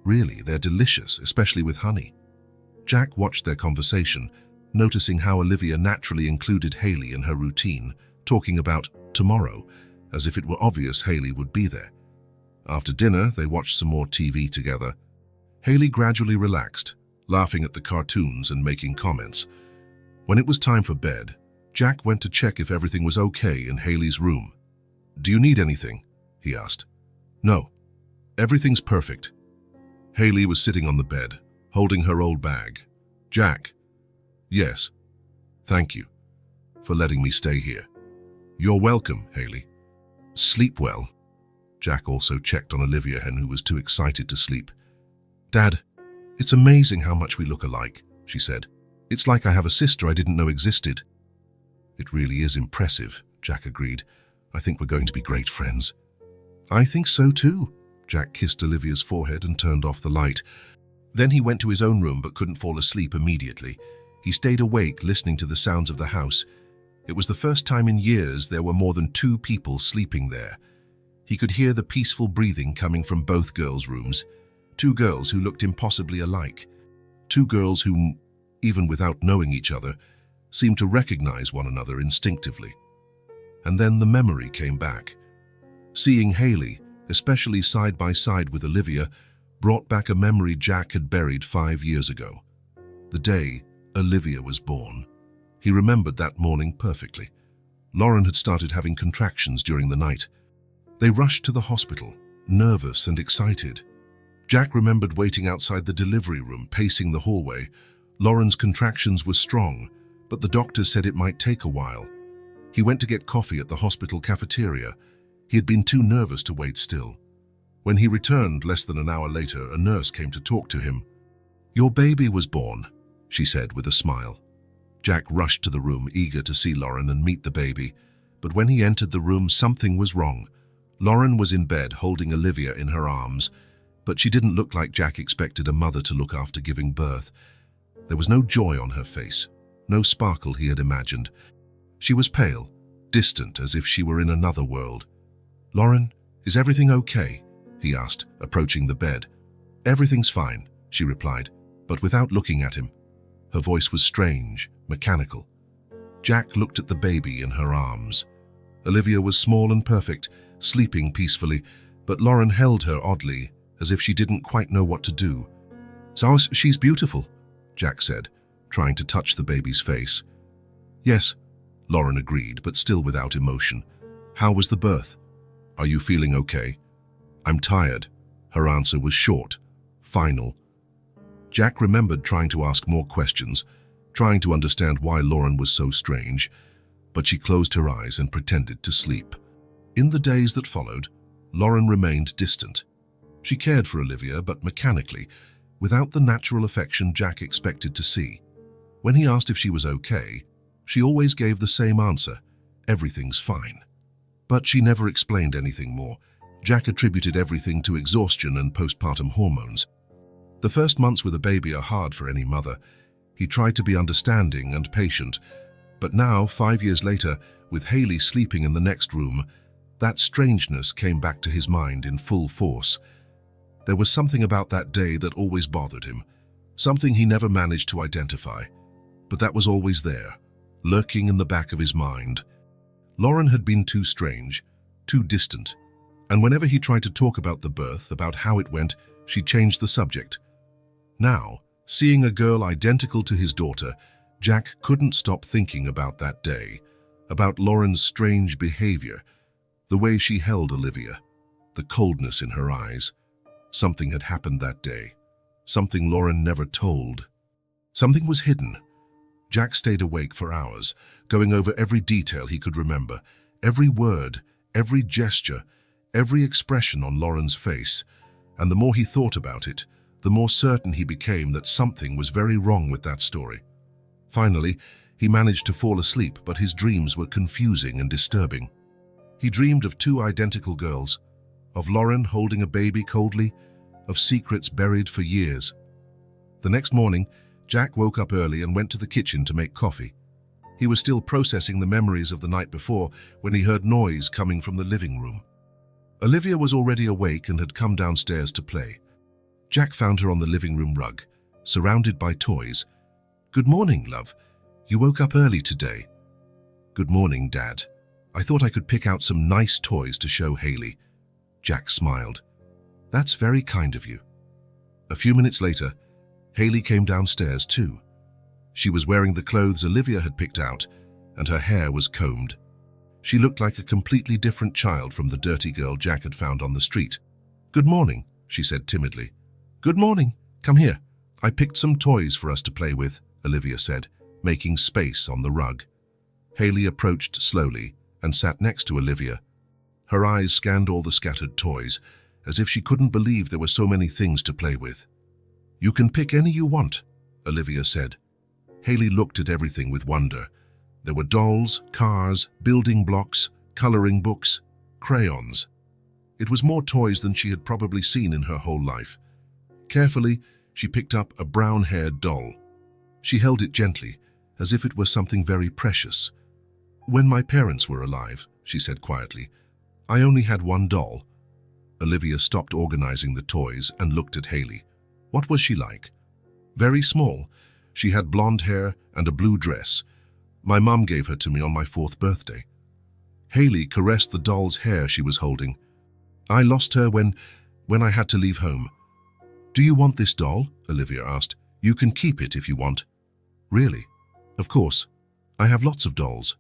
Really, they're delicious, especially with honey. Jack watched their conversation, noticing how Olivia naturally included Haley in her routine, talking about tomorrow, as if it were obvious Haley would be there. After dinner, they watched some more TV together. Haley gradually relaxed, laughing at the cartoons and making comments. When it was time for bed, Jack went to check if everything was okay in Haley's room. "Do you need anything?" he asked. "No, everything's perfect." Haley was sitting on the bed, holding her old bag. "Jack." "Yes. Thank you for letting me stay here." "You're welcome, Haley. Sleep well." Jack also checked on Olivia, who was too excited to sleep. "Dad, it's amazing how much we look alike," she said. "It's like I have a sister I didn't know existed." "It really is impressive," Jack agreed. "I think we're going to be great friends." "I think so too." Jack kissed Olivia's forehead and turned off the light. Then he went to his own room but couldn't fall asleep immediately. He stayed awake, listening to the sounds of the house. It was the first time in years there were more than 2 people sleeping there. He could hear the peaceful breathing coming from both girls' rooms. 2 girls who looked impossibly alike. 2 girls who, even without knowing each other, seemed to recognize one another instinctively. And then the memory came back. Seeing Haley, especially side by side with Olivia, brought back a memory Jack had buried 5 years ago. The day Olivia was born. He remembered that morning perfectly. Lauren had started having contractions during the night. They rushed to the hospital, nervous and excited. Jack remembered waiting outside the delivery room, pacing the hallway. Lauren's contractions were strong, but the doctor said it might take a while. He went to get coffee at the hospital cafeteria. He had been too nervous to wait still. When he returned less than an hour later, a nurse came to talk to him. "Your baby was born," she said with a smile. Jack rushed to the room, eager to see Lauren and meet the baby. But when he entered the room, something was wrong. Lauren was in bed, holding Olivia in her arms, but she didn't look like Jack expected a mother to look after giving birth. There was no joy on her face, no sparkle he had imagined. She was pale, distant, as if she were in another world. "Lauren, is everything okay?" he asked, approaching the bed. "Everything's fine," she replied, but without looking at him. Her voice was strange, mechanical. Jack looked at the baby in her arms. Olivia was small and perfect, sleeping peacefully, but Lauren held her oddly, as if she didn't quite know what to do. "So she's beautiful," Jack said, trying to touch the baby's face. "Yes," Lauren agreed, but still without emotion. "How was the birth? Are you feeling okay?" "I'm tired." Her answer was short, final. Jack remembered trying to ask more questions, trying to understand why Lauren was so strange, but she closed her eyes and pretended to sleep. In the days that followed, Lauren remained distant. She cared for Olivia, but mechanically, without the natural affection Jack expected to see. When he asked if she was okay, she always gave the same answer, "Everything's fine." But she never explained anything more. Jack attributed everything to exhaustion and postpartum hormones. The first months with a baby are hard for any mother. He tried to be understanding and patient, but now, 5 years later, with Haley sleeping in the next room, that strangeness came back to his mind in full force. There was something about that day that always bothered him, something he never managed to identify, but that was always there, lurking in the back of his mind. Lauren had been too strange, too distant, and whenever he tried to talk about the birth, about how it went, she changed the subject. Now, seeing a girl identical to his daughter, Jack couldn't stop thinking about that day, about Lauren's strange behavior, the way she held Olivia, the coldness in her eyes. Something had happened that day, something Lauren never told. Something was hidden. Jack stayed awake for hours, going over every detail he could remember, every word, every gesture, every expression on Lauren's face, and the more he thought about it, the more certain he became that something was very wrong with that story. Finally, he managed to fall asleep, but his dreams were confusing and disturbing. He dreamed of 2 identical girls, of Lauren holding a baby coldly, of secrets buried for years. The next morning, Jack woke up early and went to the kitchen to make coffee. He was still processing the memories of the night before when he heard noise coming from the living room. Olivia was already awake and had come downstairs to play. Jack found her on the living room rug, surrounded by toys. "Good morning, love. You woke up early today." "Good morning, Dad. I thought I could pick out some nice toys to show Haley." Jack smiled. "That's very kind of you." A few minutes later, Haley came downstairs too. She was wearing the clothes Olivia had picked out, and her hair was combed. She looked like a completely different child from the dirty girl Jack had found on the street. "Good morning," she said timidly. "Good morning. Come here. I picked some toys for us to play with," Olivia said, making space on the rug. Haley approached slowly and sat next to Olivia. Her eyes scanned all the scattered toys, as if she couldn't believe there were so many things to play with. "You can pick any you want," Olivia said. Haley looked at everything with wonder. There were dolls, cars, building blocks, coloring books, crayons. It was more toys than she had probably seen in her whole life. Carefully, she picked up a brown-haired doll. She held it gently, as if it were something very precious. "When my parents were alive," she said quietly, "I only had one doll." Olivia stopped organizing the toys and looked at Haley. What was she like? "Very small. She had blonde hair and a blue dress. My mum gave her to me on my 4th birthday." Haley caressed the doll's hair she was holding. "I lost her when I had to leave home." "Do you want this doll?" Olivia asked. "You can keep it if you want." "Really?" "Of course. I have lots of dolls.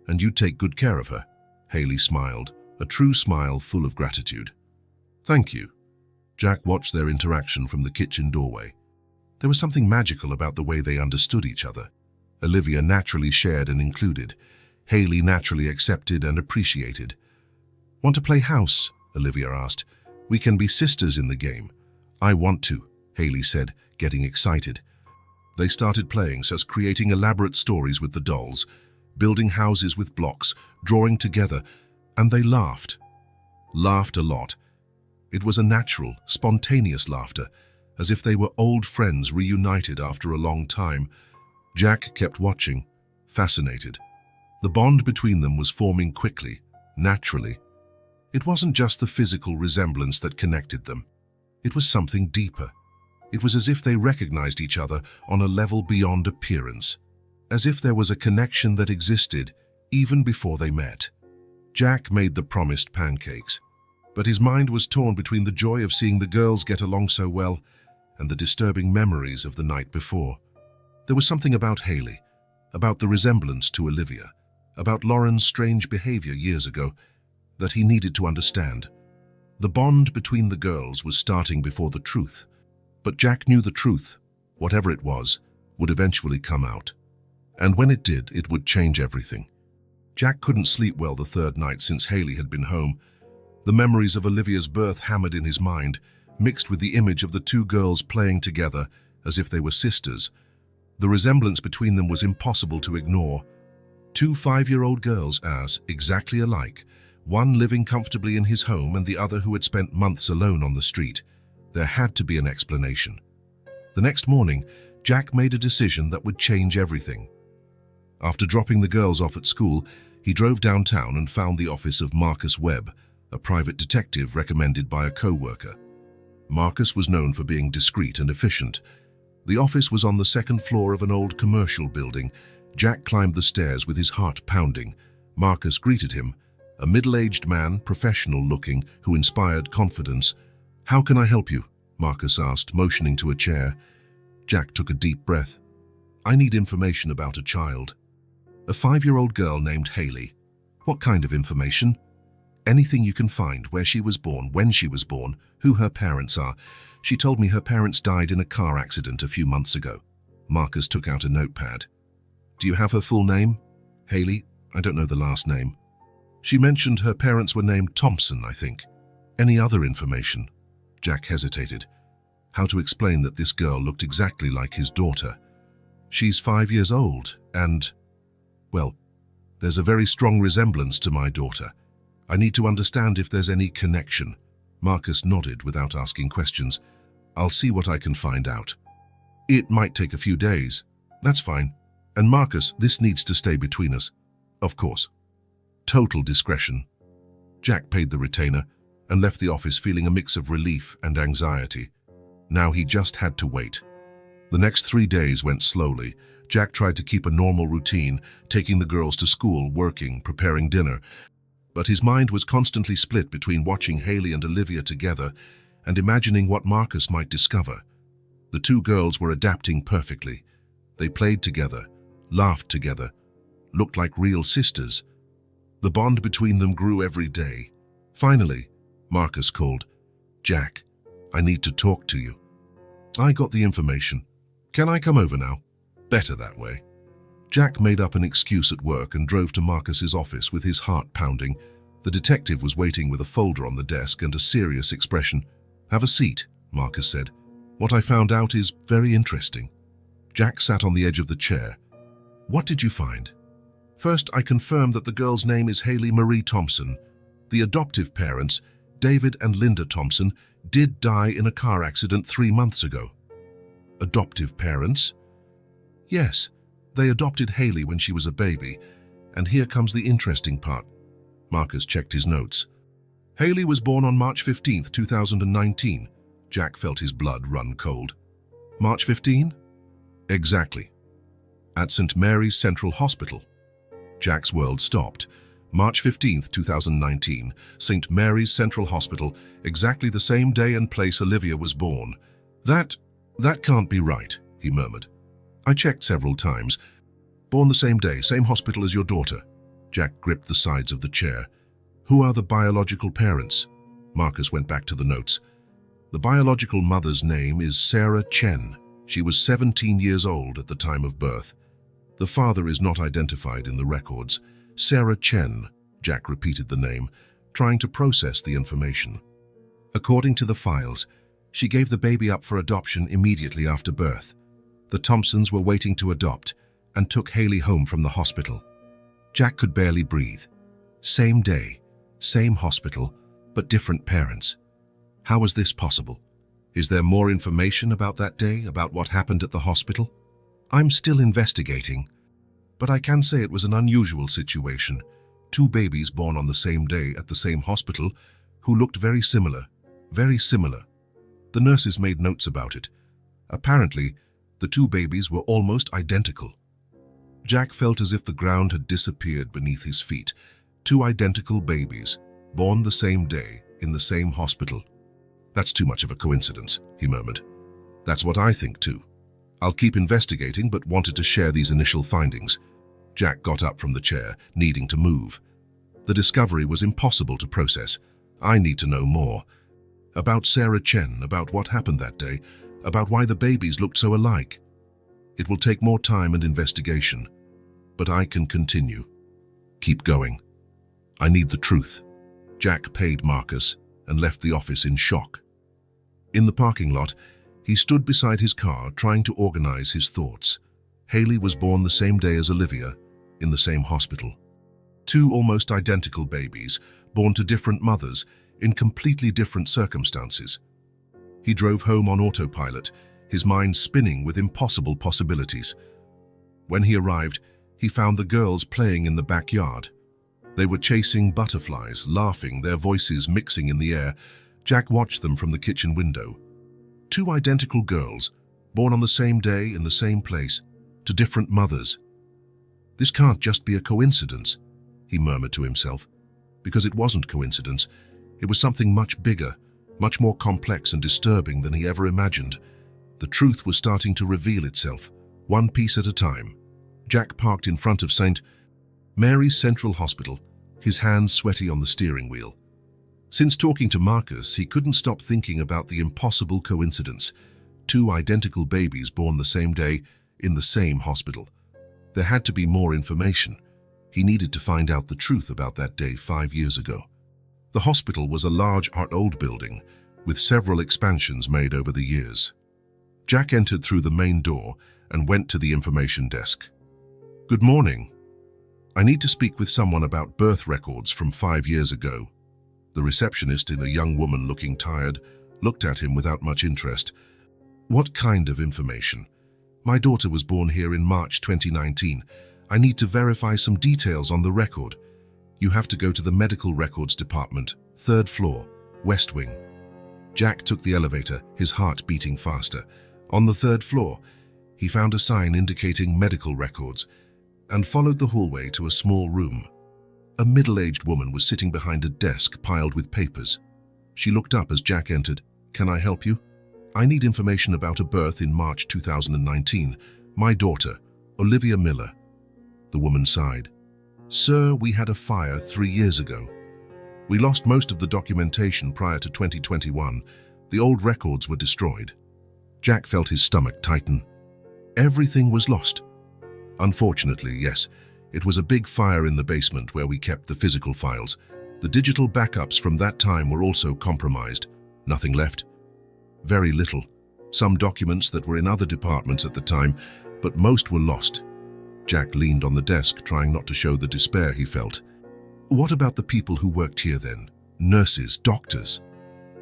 And you take good care of her." Haley smiled, a true smile full of gratitude. "Thank you." Jack watched their interaction from the kitchen doorway. There was something magical about the way they understood each other. Olivia naturally shared and included. Haley naturally accepted and appreciated. "Want to play house?" Olivia asked. "We can be sisters in the game." "I want to," Haley said, getting excited. They started playing, creating elaborate stories with the dolls, building houses with blocks, drawing together, and they laughed. Laughed a lot. It was a natural, spontaneous laughter, as if they were old friends reunited after a long time. Jack kept watching, fascinated. The bond between them was forming quickly, naturally. It wasn't just the physical resemblance that connected them. It was something deeper. It was as if they recognized each other on a level beyond appearance, as if there was a connection that existed even before they met. Jack made the promised pancakes, but his mind was torn between the joy of seeing the girls get along so well and the disturbing memories of the night before. There was something about Haley, about the resemblance to Olivia, about Lauren's strange behavior years ago, that he needed to understand. The bond between the girls was starting before the truth, but Jack knew the truth, whatever it was, would eventually come out. And when it did, it would change everything. Jack couldn't sleep well the 3rd night since Haley had been home. The memories of Olivia's birth hammered in his mind, mixed with the image of the two girls playing together as if they were sisters. The resemblance between them was impossible to ignore. 2 5-year-old girls as exactly alike, one living comfortably in his home and the other who had spent months alone on the street. There had to be an explanation. The next morning, Jack made a decision that would change everything. After dropping the girls off at school, he drove downtown and found the office of Marcus Webb, a private detective recommended by a co-worker. Marcus was known for being discreet and efficient. The office was on the 2nd floor of an old commercial building. Jack climbed the stairs with his heart pounding. Marcus greeted him, a middle-aged man, professional-looking, who inspired confidence. "How can I help you?" Marcus asked, motioning to a chair. Jack took a deep breath. "I need information about a child. A 5-year-old girl named Haley." "What kind of information?" "Anything you can find, where she was born, when she was born, who her parents are. She told me her parents died in a car accident a few months ago." Marcus took out a notepad. "Do you have her full name?" "Haley, I don't know the last name." "She mentioned her parents were named Thompson, I think." "Any other information?" Jack hesitated. How to explain that this girl looked exactly like his daughter? "She's 5 years old, and, well, there's a very strong resemblance to my daughter. I need to understand if there's any connection." Marcus nodded without asking questions. "I'll see what I can find out." "It might take a few days." "That's fine. And Marcus, this needs to stay between us." "Of course." "Total discretion." Jack paid the retainer. and left the office feeling a mix of relief and anxiety. Now he just had to wait. The next 3 days went slowly. Jack tried to keep a normal routine, taking the girls to school, working, preparing dinner. But his mind was constantly split between watching Haley and Olivia together and imagining what Marcus might discover. The two girls were adapting perfectly. They played together, laughed together, looked like real sisters. The bond between them grew every day. Finally, Marcus called. "Jack, I need to talk to you." "I got the information. Can I come over now?" "Better that way." Jack made up an excuse at work and drove to Marcus's office with his heart pounding. The detective was waiting with a folder on the desk and a serious expression. "Have a seat," Marcus said. "What I found out is very interesting." Jack sat on the edge of the chair. "What did you find?" "First, I confirmed that the girl's name is Haley Marie Thompson. The adoptive parents, David and Linda Thompson, did die in a car accident 3 months ago." "Adoptive parents?" "Yes, they adopted Haley when she was a baby. And here comes the interesting part." Marcus checked his notes. "Haley was born on March 15th, 2019. Jack felt his blood run cold. "March 15? "Exactly. At St. Mary's Central Hospital." Jack's world stopped. March 15th, 2019, St. Mary's Central Hospital, exactly the same day and place Olivia was born. That can't be right," he murmured. "I checked several times. Born the same day, same hospital as your daughter." Jack gripped the sides of the chair. "Who are the biological parents?" Marcus went back to the notes. "The biological mother's name is Sarah Chen. She was 17 years old at the time of birth. The father is not identified in the records." "Sarah Chen," Jack repeated the name, trying to process the information. "According to the files, she gave the baby up for adoption immediately after birth. The Thompsons were waiting to adopt and took Haley home from the hospital." Jack could barely breathe. Same day, same hospital, but different parents. How was this possible? Is there more information about that day, about what happened at the hospital? "I'm still investigating, but I can say it was an unusual situation. 2 babies born on the same day at the same hospital who looked very similar, very similar. The nurses made notes about it. Apparently, the 2 babies were almost identical." Jack felt as if the ground had disappeared beneath his feet. 2 identical babies, born the same day, in the same hospital. "That's too much of a coincidence," he murmured. "That's what I think too. I'll keep investigating, but wanted to share these initial findings." Jack got up from the chair, needing to move. "The discovery was impossible to process. I need to know more. About Sarah Chen, about what happened that day, about why the babies looked so alike. It will take more time and investigation, but I can continue. Keep going. I need the truth." Jack paid Marcus and left the office in shock. In the parking lot, he stood beside his car trying to organize his thoughts. Haley was born the same day as Olivia, in the same hospital. 2 almost identical babies, born to different mothers, in completely different circumstances. He drove home on autopilot, his mind spinning with impossible possibilities. When he arrived, he found the girls playing in the backyard. They were chasing butterflies, laughing, their voices mixing in the air. Jack watched them from the kitchen window. 2 identical girls, born on the same day in the same place, to different mothers. "This can't just be a coincidence," he murmured to himself, because it wasn't coincidence. It was something much bigger, much more complex and disturbing than he ever imagined. The truth was starting to reveal itself, one piece at a time. Jack parked in front of St. Mary's Central Hospital, his hands sweaty on the steering wheel. Since talking to Marcus, he couldn't stop thinking about the impossible coincidence. 2 identical babies born the same day, in the same hospital. There had to be more information. He needed to find out the truth about that day 5 years ago. The hospital was a large old building, with several expansions made over the years. Jack entered through the main door and went to the information desk. "Good morning. I need to speak with someone about birth records from 5 years ago." The receptionist, a young woman looking tired, looked at him without much interest. "What kind of information?" "My daughter was born here in March 2019. I need to verify some details on the record." "You have to go to the medical records department, 3rd floor. West Wing. Jack took the elevator, his heart beating faster. On the third floor, he found a sign indicating medical records and followed the hallway to a small room. A middle-aged woman was sitting behind a desk piled with papers. She looked up as Jack entered. "Can I help you?" "I need information about a birth in March 2019. My daughter, Olivia Miller." The woman sighed. "Sir, we had a fire 3 years ago. We lost most of the documentation prior to 2021. The old records were destroyed." Jack felt his stomach tighten. Everything was lost. Unfortunately, yes. It was a big fire in the basement where we kept the physical files. The digital backups from that time were also compromised. Nothing left. Very little. Some documents that were in other departments at the time, but most were lost. Jack leaned on the desk, trying not to show the despair he felt. "What about the people who worked here then? Nurses, doctors?"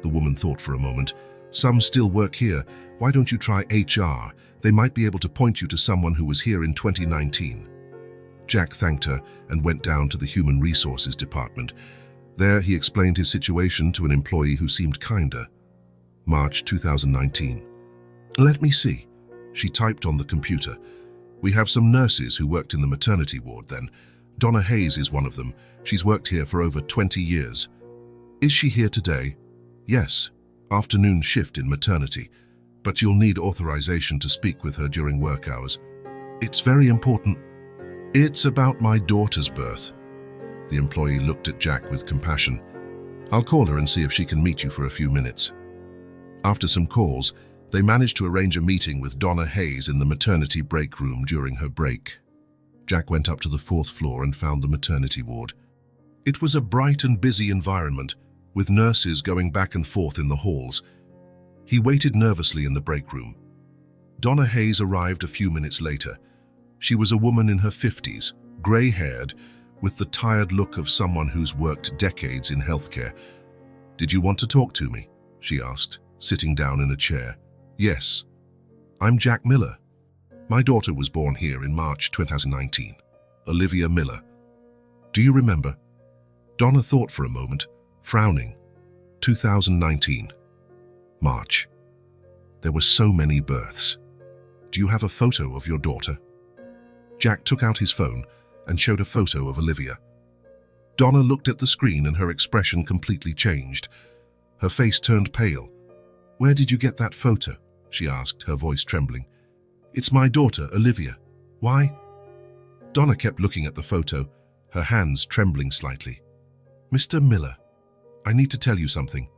The woman thought for a moment. "Some still work here. Why don't you try HR? They might be able to point you to someone who was here in 2019. Jack thanked her and went down to the Human Resources Department. There he explained his situation to an employee who seemed kinder. March 2019. "Let me see." She typed on the computer. "We have some nurses who worked in the maternity ward then. Donna Hayes is one of them. She's worked here for over 20 years. Is she here today?" "Yes, afternoon shift in maternity. But you'll need authorization to speak with her during work hours. It's very important." "It's about my daughter's birth." The employee looked at Jack with compassion. "I'll call her and see if she can meet you for a few minutes." After some calls, they managed to arrange a meeting with Donna Hayes in the maternity break room during her break. Jack went up to the 4th floor and found the maternity ward. It was a bright and busy environment, with nurses going back and forth in the halls. He waited nervously in the break room. Donna Hayes arrived a few minutes later. She was a woman in her 50s, grey-haired, with the tired look of someone who's worked decades in healthcare. "Did you want to talk to me?" she asked, sitting down in a chair. "Yes. I'm Jack Miller. My daughter was born here in March 2019. Olivia Miller. Do you remember?" Donna thought for a moment, frowning. 2019. March. There were so many births. "Do you have a photo of your daughter?" Jack took out his phone and showed a photo of Olivia. Donna looked at the screen and her expression completely changed. Her face turned pale. "Where did you get that photo?" she asked, her voice trembling. "It's my daughter, Olivia. Why?" Donna kept looking at the photo, her hands trembling slightly. "Mr. Miller, I need to tell you something."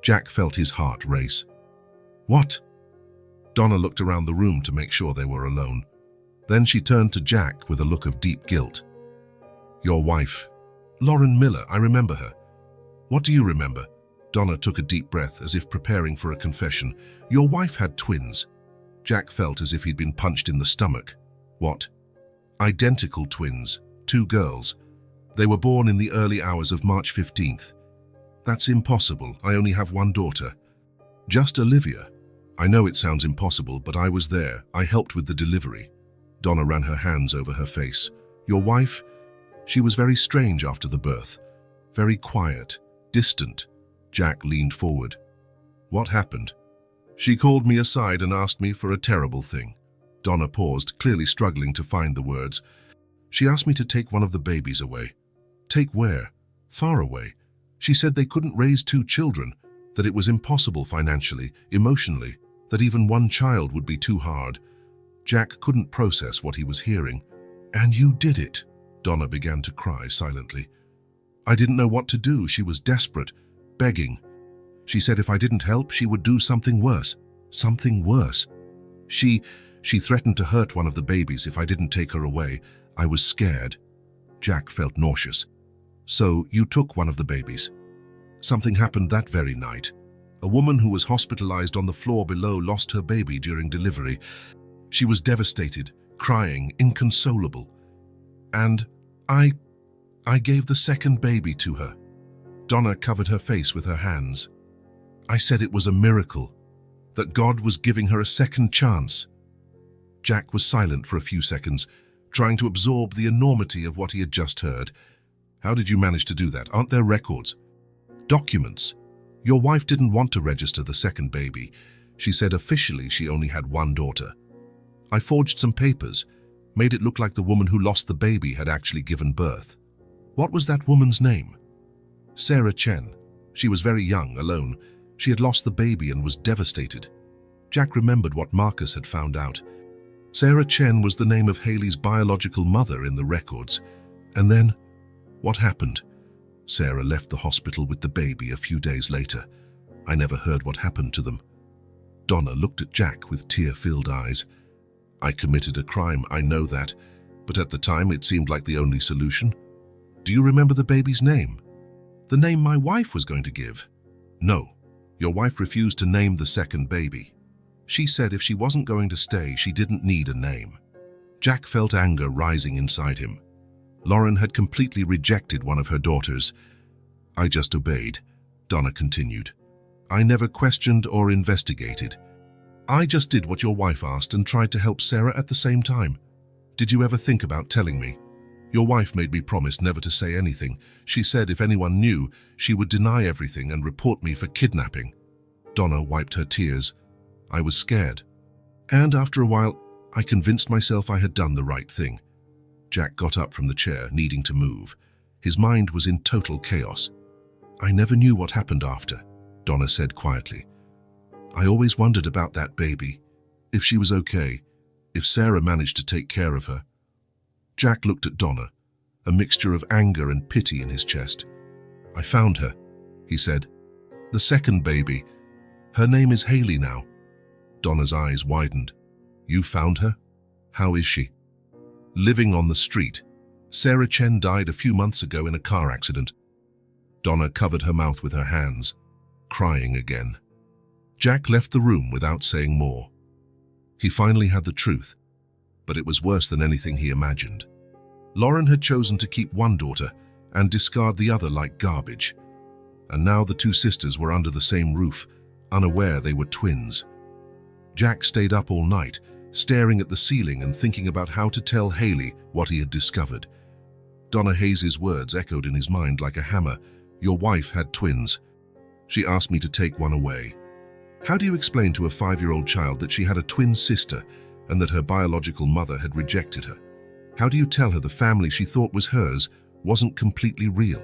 Jack felt his heart race. "What?" Donna looked around the room to make sure they were alone. Then she turned to Jack with a look of deep guilt. "Your wife, Lauren Miller, I remember her." "What do you remember?" Donna took a deep breath as if preparing for a confession. "Your wife had twins." Jack felt as if he'd been punched in the stomach. "What?" "Identical twins, 2 girls. They were born in the early hours of March 15th. "That's impossible. I only have 1 daughter." "Just Olivia." "I know it sounds impossible, but I was there. I helped with the delivery." Donna ran her hands over her face. "Your wife? She was very strange after the birth. Very quiet, distant." Jack leaned forward. "What happened?" "She called me aside and asked me for a terrible thing." Donna paused, clearly struggling to find the words. "She asked me to take one of the babies away." "Take where?" "Far away. She said they couldn't raise 2 children, that it was impossible financially, emotionally, that even 1 child would be too hard." Jack couldn't process what he was hearing. "And you did it." Donna began to cry silently. "I didn't know what to do. She was desperate, begging. She said if I didn't help, she would do something worse. Something worse. She threatened to hurt one of the babies if I didn't take her away. I was scared." Jack felt nauseous. "So you took one of the babies?" "Something happened that very night. A woman who was hospitalized on the floor below lost her baby during delivery. She was devastated, crying, inconsolable. And I gave the second baby to her." Donna covered her face with her hands. "I said it was a miracle, that God was giving her a second chance." Jack was silent for a few seconds, trying to absorb the enormity of what he had just heard. "How did you manage to do that? Aren't there records? Documents? Your wife didn't want to register the second baby. She said officially she only had one daughter. I forged some papers, made it look like the woman who lost the baby had actually given birth. What was that woman's name? Sarah Chen. She was very young, alone. She had lost the baby and was devastated. Jack remembered what Marcus had found out. Sarah Chen was the name of Haley's biological mother in the records. And then, what happened? Sarah left the hospital with the baby a few days later. I never heard what happened to them. Donna looked at Jack with tear-filled eyes. I committed a crime, I know that, but at the time it seemed like the only solution. Do you remember the baby's name? The name my wife was going to give. No, your wife refused to name the second baby. She said if she wasn't going to stay, she didn't need a name. Jack felt anger rising inside him. Lauren had completely rejected one of her daughters. I just obeyed, Donna continued. I never questioned or investigated. I just did what your wife asked and tried to help Sarah at the same time. Did you ever think about telling me? Your wife made me promise never to say anything. She said if anyone knew, she would deny everything and report me for kidnapping. Donna wiped her tears. I was scared. And after a while, I convinced myself I had done the right thing. Jack got up from the chair, needing to move. His mind was in total chaos. I never knew what happened after, Donna said quietly. I always wondered about that baby, if she was okay, if Sarah managed to take care of her. Jack looked at Donna, a mixture of anger and pity in his chest. I found her, he said. The second baby. Her name is Haley now. Donna's eyes widened. You found her? How is she? Living on the street. Sarah Chen died a few months ago in a car accident. Donna covered her mouth with her hands, crying again. Jack left the room without saying more. He finally had the truth, but it was worse than anything he imagined. Lauren had chosen to keep one daughter and discard the other like garbage. And now the two sisters were under the same roof, unaware they were twins. Jack stayed up all night, staring at the ceiling and thinking about how to tell Haley what he had discovered. Donna Hayes' words echoed in his mind like a hammer. Your wife had twins. She asked me to take one away. How do you explain to a 5-year-old child that she had a twin sister and that her biological mother had rejected her? How do you tell her the family she thought was hers wasn't completely real?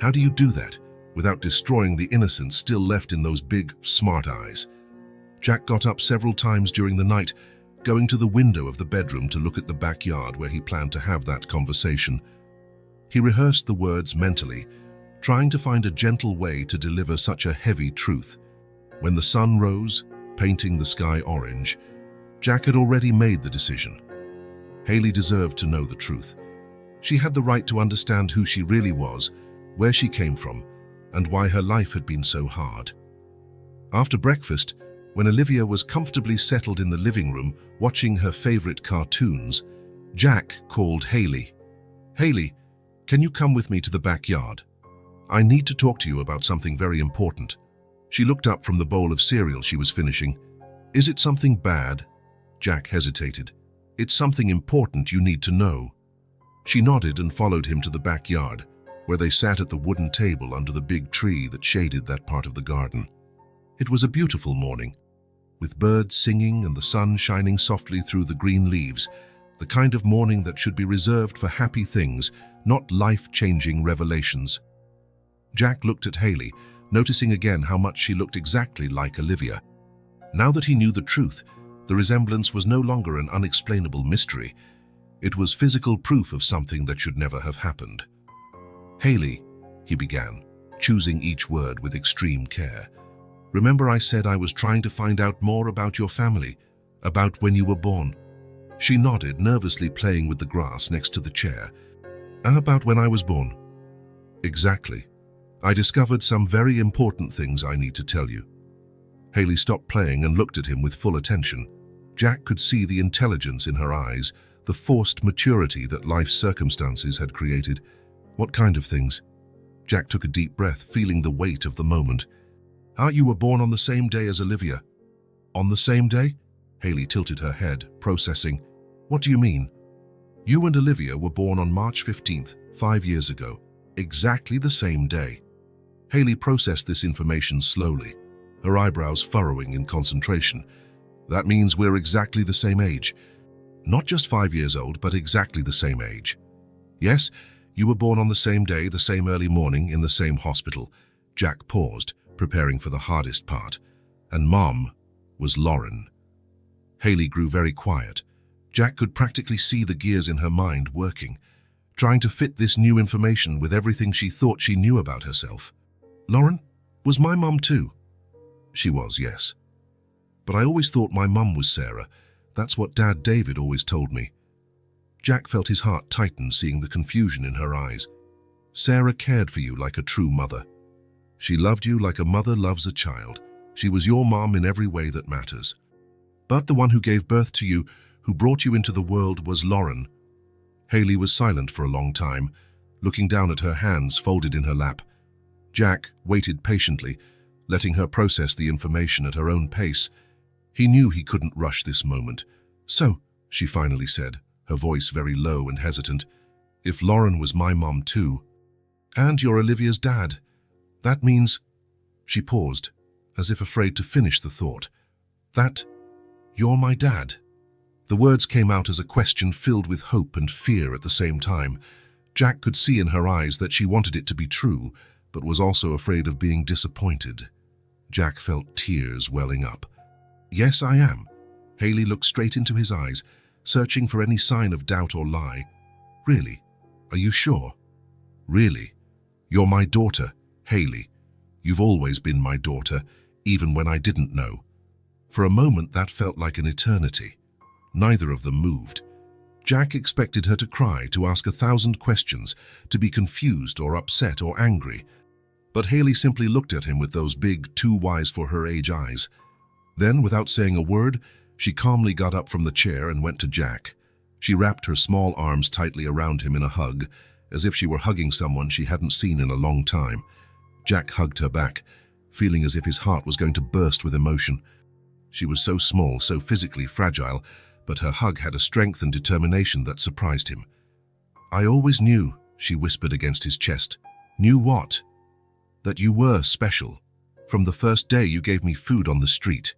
How do you do that without destroying the innocence still left in those big, smart eyes? Jack got up several times during the night, going to the window of the bedroom to look at the backyard where he planned to have that conversation. He rehearsed the words mentally, trying to find a gentle way to deliver such a heavy truth. When the sun rose, painting the sky orange, Jack had already made the decision. Haley deserved to know the truth. She had the right to understand who she really was, where she came from, and why her life had been so hard. After breakfast, when Olivia was comfortably settled in the living room watching her favorite cartoons, Jack called Haley. Haley, can you come with me to the backyard? I need to talk to you about something very important. She looked up from the bowl of cereal she was finishing. Is it something bad? Jack hesitated. It's something important you need to know. She nodded and followed him to the backyard, where they sat at the wooden table under the big tree that shaded that part of the garden. It was a beautiful morning, with birds singing and the sun shining softly through the green leaves, the kind of morning that should be reserved for happy things, not life-changing revelations. Jack looked at Haley, noticing again how much she looked exactly like Olivia. Now that he knew the truth, the resemblance was no longer an unexplainable mystery. It was physical proof of something that should never have happened. Haley, he began, choosing each word with extreme care. Remember I said I was trying to find out more about your family, about when you were born? She nodded, nervously playing with the grass next to the chair. About when I was born? Exactly. I discovered some very important things I need to tell you. Haley stopped playing and looked at him with full attention. Jack could see the intelligence in her eyes, the forced maturity that life's circumstances had created. What kind of things? Jack took a deep breath, feeling the weight of the moment. You were born on the same day as Olivia. On the same day? Haley tilted her head, processing. What do you mean? You and Olivia were born on March 15th, 5 years ago. Exactly the same day. Haley processed this information slowly, her eyebrows furrowing in concentration. That means we're exactly the same age. Not just 5 years old, but exactly the same age. Yes, you were born on the same day, the same early morning, in the same hospital. Jack paused, preparing for the hardest part. And Mom was Lauren. Haley grew very quiet. Jack could practically see the gears in her mind working, trying to fit this new information with everything she thought she knew about herself. Lauren was my mum too. She was, yes. But I always thought my mum was Sarah. That's what Dad David always told me. Jack felt his heart tighten, seeing the confusion in her eyes. Sarah cared for you like a true mother. She loved you like a mother loves a child. She was your mom in every way that matters. But the one who gave birth to you, who brought you into the world, was Lauren. Haley was silent for a long time, looking down at her hands folded in her lap. Jack waited patiently, letting her process the information at her own pace. He knew he couldn't rush this moment. So, she finally said, her voice very low and hesitant, if Lauren was my mom too, and you're Olivia's dad, that means... She paused, as if afraid to finish the thought. That you're my dad? The words came out as a question filled with hope and fear at the same time. Jack could see in her eyes that she wanted it to be true, but was also afraid of being disappointed. Jack felt tears welling up. Yes, I am. Haley looked straight into his eyes, searching for any sign of doubt or lie. Really? Are you sure? Really? You're my daughter, Haley. You've always been my daughter, even when I didn't know. For a moment that felt like an eternity. Neither of them moved. Jack expected her to cry, to ask 1,000 questions, to be confused or upset or angry. But Haley simply looked at him with those big, too wise for her age eyes. Then, without saying a word, she calmly got up from the chair and went to Jack. She wrapped her small arms tightly around him in a hug, as if she were hugging someone she hadn't seen in a long time. Jack hugged her back, feeling as if his heart was going to burst with emotion. She was so small, so physically fragile, but her hug had a strength and determination that surprised him. I always knew, she whispered against his chest. Knew what? That you were special. From the first day you gave me food on the street.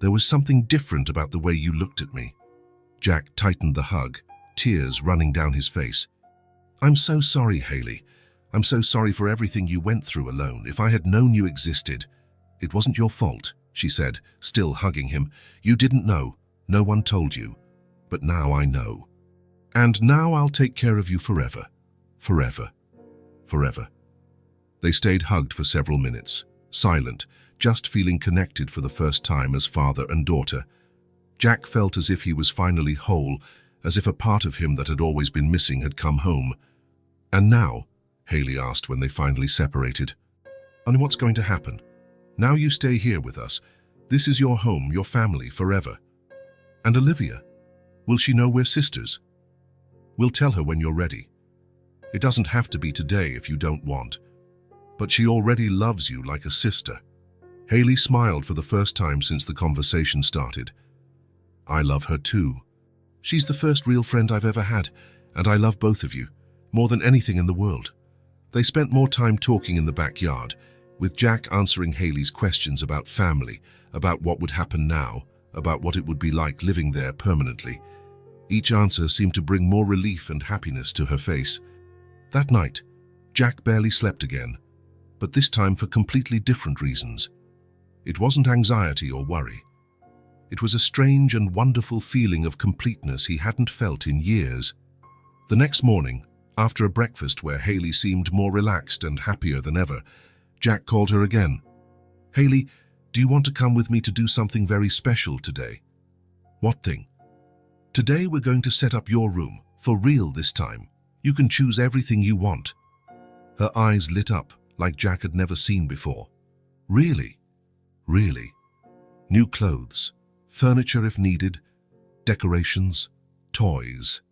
There was something different about the way you looked at me. Jack tightened the hug, tears running down his face. I'm so sorry, Haley. I'm so sorry for everything you went through alone. If I had known you existed... It wasn't your fault, she said, still hugging him. You didn't know. No one told you. But now I know. And now I'll take care of you forever. Forever. Forever. They stayed hugged for several minutes, silent, just feeling connected for the first time as father and daughter. Jack felt as if he was finally whole, as if a part of him that had always been missing had come home. And now, Haley asked when they finally separated. And what's going to happen? Now you stay here with us. This is your home, your family, forever. And Olivia? Will she know we're sisters? We'll tell her when you're ready. It doesn't have to be today if you don't want. But she already loves you like a sister. Haley smiled for the first time since the conversation started. I love her too. She's the first real friend I've ever had, and I love both of you, more than anything in the world. They spent more time talking in the backyard, with Jack answering Haley's questions about family, about what would happen now, about what it would be like living there permanently. Each answer seemed to bring more relief and happiness to her face. That night, Jack barely slept again, but this time for completely different reasons. It wasn't anxiety or worry. It was a strange and wonderful feeling of completeness he hadn't felt in years. The next morning, after a breakfast where Haley seemed more relaxed and happier than ever, Jack called her again. Haley, do you want to come with me to do something very special today? What thing? Today we're going to set up your room, for real this time. You can choose everything you want. Her eyes lit up like Jack had never seen before. Really? Really? New clothes, furniture if needed, decorations, toys.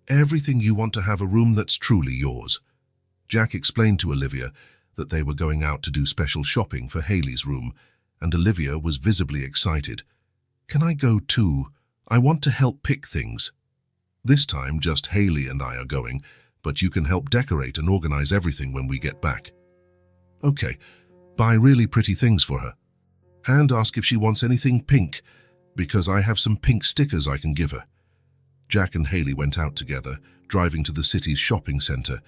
Everything you want to have a room that's truly yours. Jack explained to Olivia that they were going out to do special shopping for Haley's room, and Olivia was visibly excited. Can I go too? I want to help pick things. This time just Haley and I are going, but you can help decorate and organize everything when we get back. Okay, buy really pretty things for her. And ask if she wants anything pink, because I have some pink stickers I can give her. Jack and Haley went out together, driving to the city's shopping center.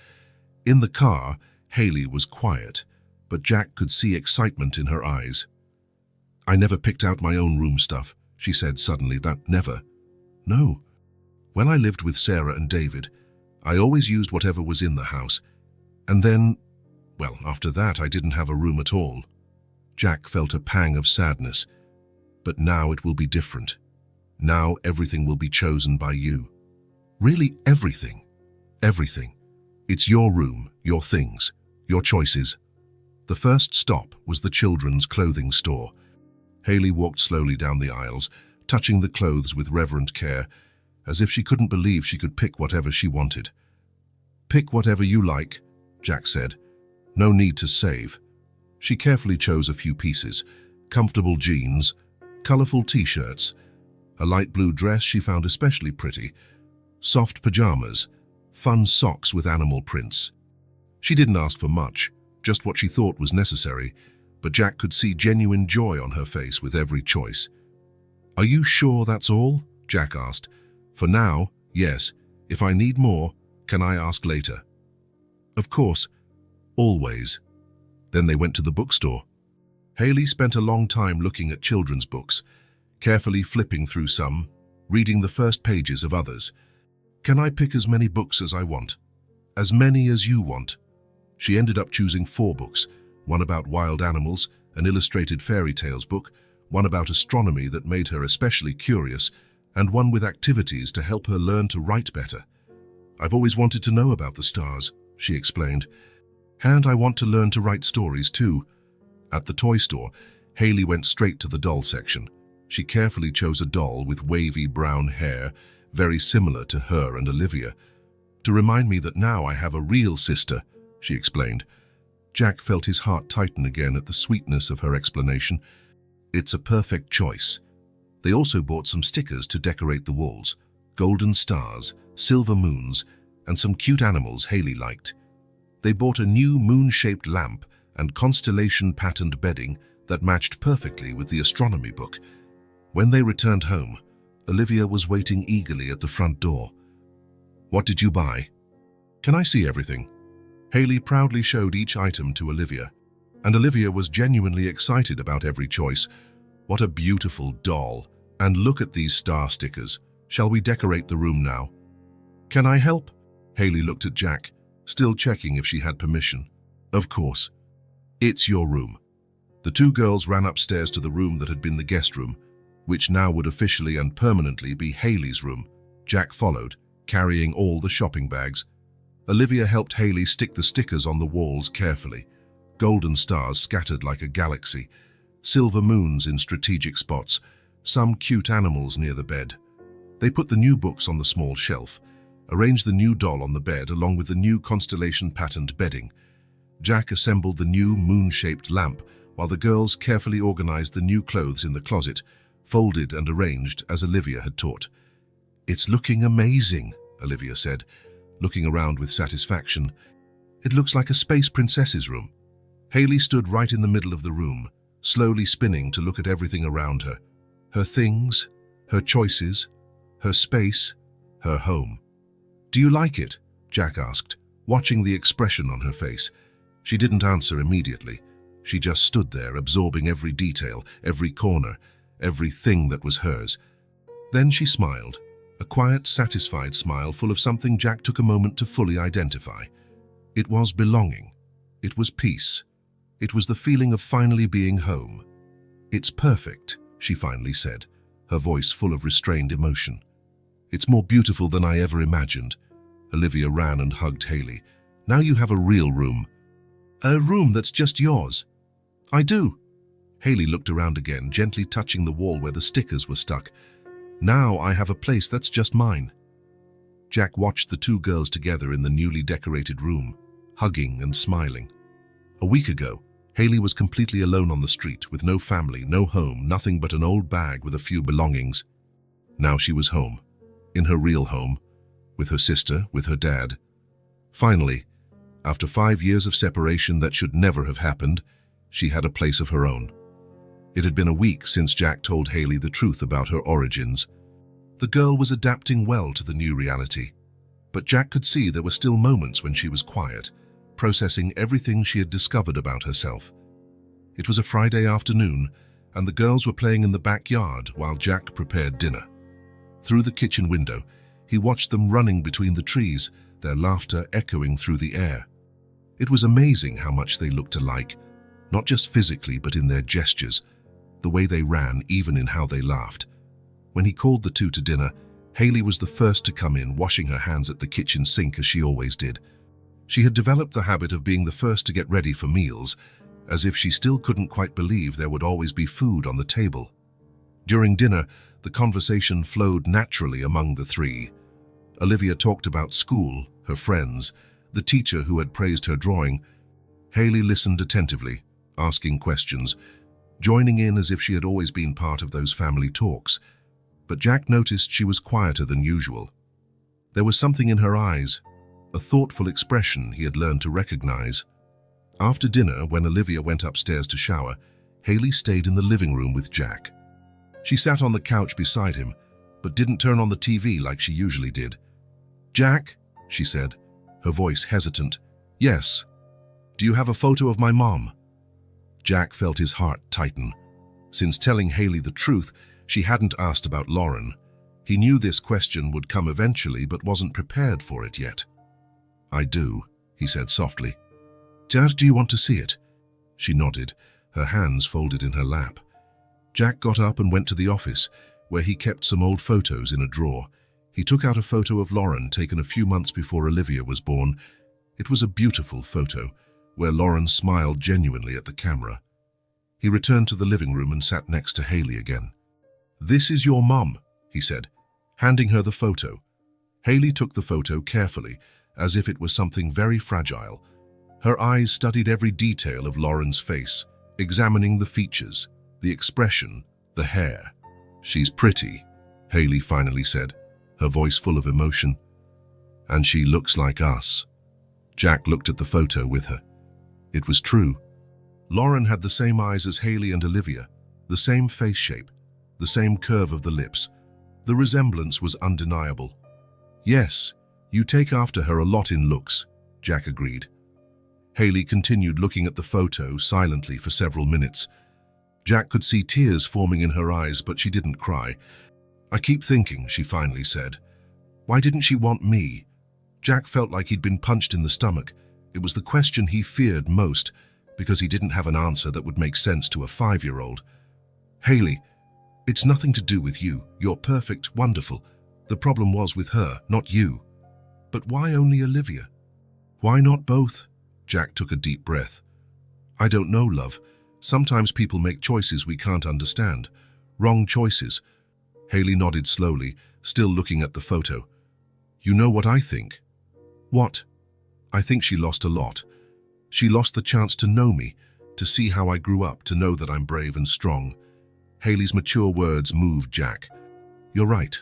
In the car, Haley was quiet, but Jack could see excitement in her eyes. I never picked out my own room stuff, she said suddenly. That never. No. When I lived with Sarah and David, I always used whatever was in the house. And then, well, after that I didn't have a room at all. Jack felt a pang of sadness. But now it will be different. Now everything will be chosen by you. Really everything. Everything. It's your room, your things, your choices. The first stop was the children's clothing store. Haley walked slowly down the aisles, touching the clothes with reverent care, as if she couldn't believe she could pick whatever she wanted. Pick whatever you like, Jack said. No need to save. She carefully chose a few pieces: comfortable jeans, colorful t-shirts, a light blue dress she found especially pretty, soft pajamas, fun socks with animal prints. She didn't ask for much, just what she thought was necessary, but Jack could see genuine joy on her face with every choice. Are you sure that's all? Jack asked. For now, yes. If I need more, can I ask later? Of course. Always. Then they went to the bookstore. Haley spent a long time looking at children's books, carefully flipping through some, reading the first pages of others. Can I pick as many books as I want? As many as you want. She ended up choosing 4 books, one about wild animals, an illustrated fairy tales book, one about astronomy that made her especially curious, and one with activities to help her learn to write better. I've always wanted to know about the stars, she explained. And I want to learn to write stories too. At the toy store, Haley went straight to the doll section. She carefully chose a doll with wavy brown hair, very similar to her and Olivia. To remind me that now I have a real sister, she explained. Jack felt his heart tighten again at the sweetness of her explanation. It's a perfect choice. They also bought some stickers to decorate the walls, golden stars, silver moons, and some cute animals Haley liked. They bought a new moon-shaped lamp and constellation-patterned bedding that matched perfectly with the astronomy book. When they returned home, Olivia was waiting eagerly at the front door. What did you buy? Can I see everything? Haley proudly showed each item to Olivia, and Olivia was genuinely excited about every choice. What a beautiful doll! And look at these star stickers. Shall we decorate the room now? Can I help? Haley looked at Jack, still checking if she had permission. Of course. It's your room. The 2 girls ran upstairs to the room that had been the guest room, which now would officially and permanently be Haley's room. Jack followed, carrying all the shopping bags. Olivia helped Haley stick the stickers on the walls carefully. Golden stars scattered like a galaxy, silver moons in strategic spots, some cute animals near the bed. They put the new books on the small shelf, arranged the new doll on the bed along with the new constellation-patterned bedding. Jack assembled the new moon-shaped lamp while the girls carefully organized the new clothes in the closet, folded and arranged as Olivia had taught. It's looking amazing, Olivia said, looking around with satisfaction. It looks like a space princess's room. Haley stood right in the middle of the room, slowly spinning to look at everything around her. Her things, her choices, her space, her home. Do you like it? Jack asked, watching the expression on her face. She didn't answer immediately. She just stood there, absorbing every detail, every corner, everything that was hers. Then she smiled, a quiet, satisfied smile full of something Jack took a moment to fully identify. It was belonging. It was peace. It was the feeling of finally being home. It's perfect, she finally said, her voice full of restrained emotion. It's more beautiful than I ever imagined. Olivia ran and hugged Haley. Now you have a real room. A room that's just yours. I do. Haley looked around again, gently touching the wall where the stickers were stuck. Now I have a place that's just mine. Jack watched the 2 girls together in the newly decorated room, hugging and smiling. A week ago, Haley was completely alone on the street, with no family, no home, nothing but an old bag with a few belongings. Now she was home, in her real home, with her sister, with her dad. Finally, After 5 years of separation that should never have happened, she had a place of her own. It had been a week since Jack told Hayley the truth about her origins. The girl was adapting well to the new reality, but Jack could see there were still moments when she was quiet, processing everything she had discovered about herself. It was a Friday afternoon, and the girls were playing in the backyard while Jack prepared dinner. Through the kitchen window, he watched them running between the trees, their laughter echoing through the air. It was amazing how much they looked alike, not just physically but in their gestures, the way they ran, even in how they laughed. When he called the two to dinner, Hayley was the first to come in, washing her hands at the kitchen sink as she always did. She had developed the habit of being the first to get ready for meals, as if she still couldn't quite believe there would always be food on the table. During dinner, the conversation flowed naturally among the three. Olivia talked about school, her friends, the teacher who had praised her drawing. Hayley listened attentively, asking questions, joining in as if she had always been part of those family talks. But Jack noticed she was quieter than usual. There was something in her eyes, a thoughtful expression he had learned to recognize. After dinner, when Olivia went upstairs to shower, Hayley stayed in the living room with Jack. She sat on the couch beside him, but didn't turn on the TV like she usually did. "Jack," she said, her voice hesitant. "Yes. Do you have a photo of my mom?" Jack felt his heart tighten. Since telling Hayley the truth, she hadn't asked about Lauren. He knew this question would come eventually, but wasn't prepared for it yet. "I do," he said softly. "Dad, do you want to see it?" She nodded, her hands folded in her lap. Jack got up and went to the office, where he kept some old photos in a drawer. He took out a photo of Lauren taken a few months before Olivia was born. It was a beautiful photo, where Lauren smiled genuinely at the camera. He returned to the living room and sat next to Hayley again. "This is your mum," he said, handing her the photo. Hayley took the photo carefully, as if it was something very fragile. Her eyes studied every detail of Lauren's face, examining the features, the expression, the hair. "She's pretty," Hayley finally said, her voice full of emotion. "And she looks like us." Jack looked at the photo with her. It was true. Lauren had the same eyes as Hayley and Olivia, the same face shape, the same curve of the lips. The resemblance was undeniable. "Yes, you take after her a lot in looks," Jack agreed. Hayley continued looking at the photo silently for several minutes. Jack could see tears forming in her eyes, but she didn't cry. "I keep thinking," she finally said. "Why didn't she want me?" Jack felt like he'd been punched in the stomach. It was the question he feared most, because he didn't have an answer that would make sense to a 5-year-old. "Hayley, it's nothing to do with you. You're perfect, wonderful. The problem was with her, not you." "But why only Olivia? Why not both?" Jack took a deep breath. "I don't know, love. Sometimes people make choices we can't understand. Wrong choices." Hayley nodded slowly, still looking at the photo. "You know what I think?" "What?" "I think she lost a lot. She lost the chance to know me, to see how I grew up, to know that I'm brave and strong." Hayley's mature words moved Jack. "You're right.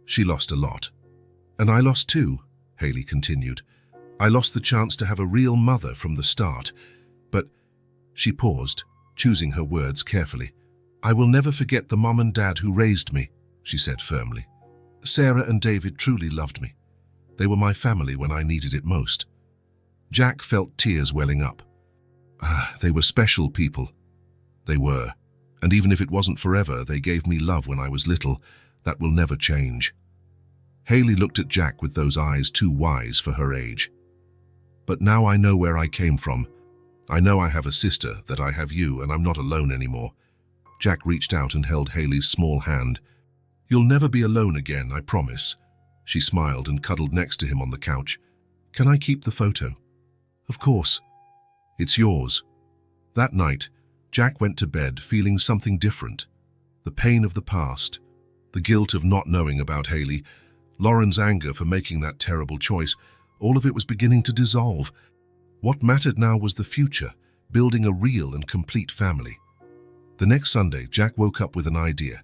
She lost a lot. And I lost too," Hayley continued. "I lost the chance to have a real mother from the start. But," she paused, choosing her words carefully, "I will never forget the mom and dad who raised me," she said firmly. "Sarah and David truly loved me. They were my family when I needed it most." Jack felt tears welling up. They were special people. They were. And even if it wasn't forever, they gave me love when I was little. That will never change. Hayley looked at Jack with those eyes too wise for her age. "But now I know where I came from. I know I have a sister, that I have you, and I'm not alone anymore." Jack reached out and held Hayley's small hand. "You'll never be alone again, I promise." She smiled and cuddled next to him on the couch. "Can I keep the photo?" "Of course." "It's yours." That night, Jack went to bed feeling something different. The pain of the past, the guilt of not knowing about Hayley, Lauren's anger for making that terrible choice, all of it was beginning to dissolve. What mattered now was the future, building a real and complete family. The next Sunday, Jack woke up with an idea.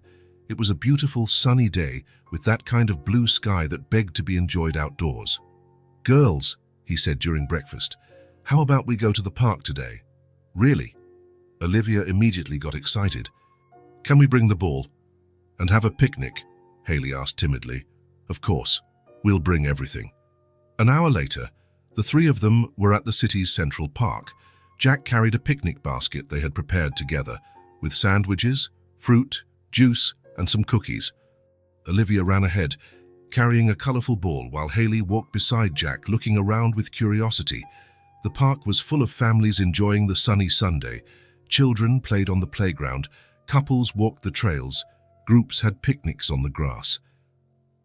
It was a beautiful, sunny day with that kind of blue sky that begged to be enjoyed outdoors. "Girls," he said during breakfast, How about we go to the park today? Really? Olivia immediately got excited. Can we bring the ball? And have a picnic? Haley asked timidly. Of course, we'll bring everything. An hour later, the three of them were at the city's central park. Jack carried a picnic basket they had prepared together, with sandwiches, fruit, juice, and some cookies. Olivia ran ahead, carrying a colorful ball, while Haley walked beside Jack, looking around with curiosity. The park was full of families enjoying the sunny Sunday. Children played on the playground, couples walked the trails, groups had picnics on the grass.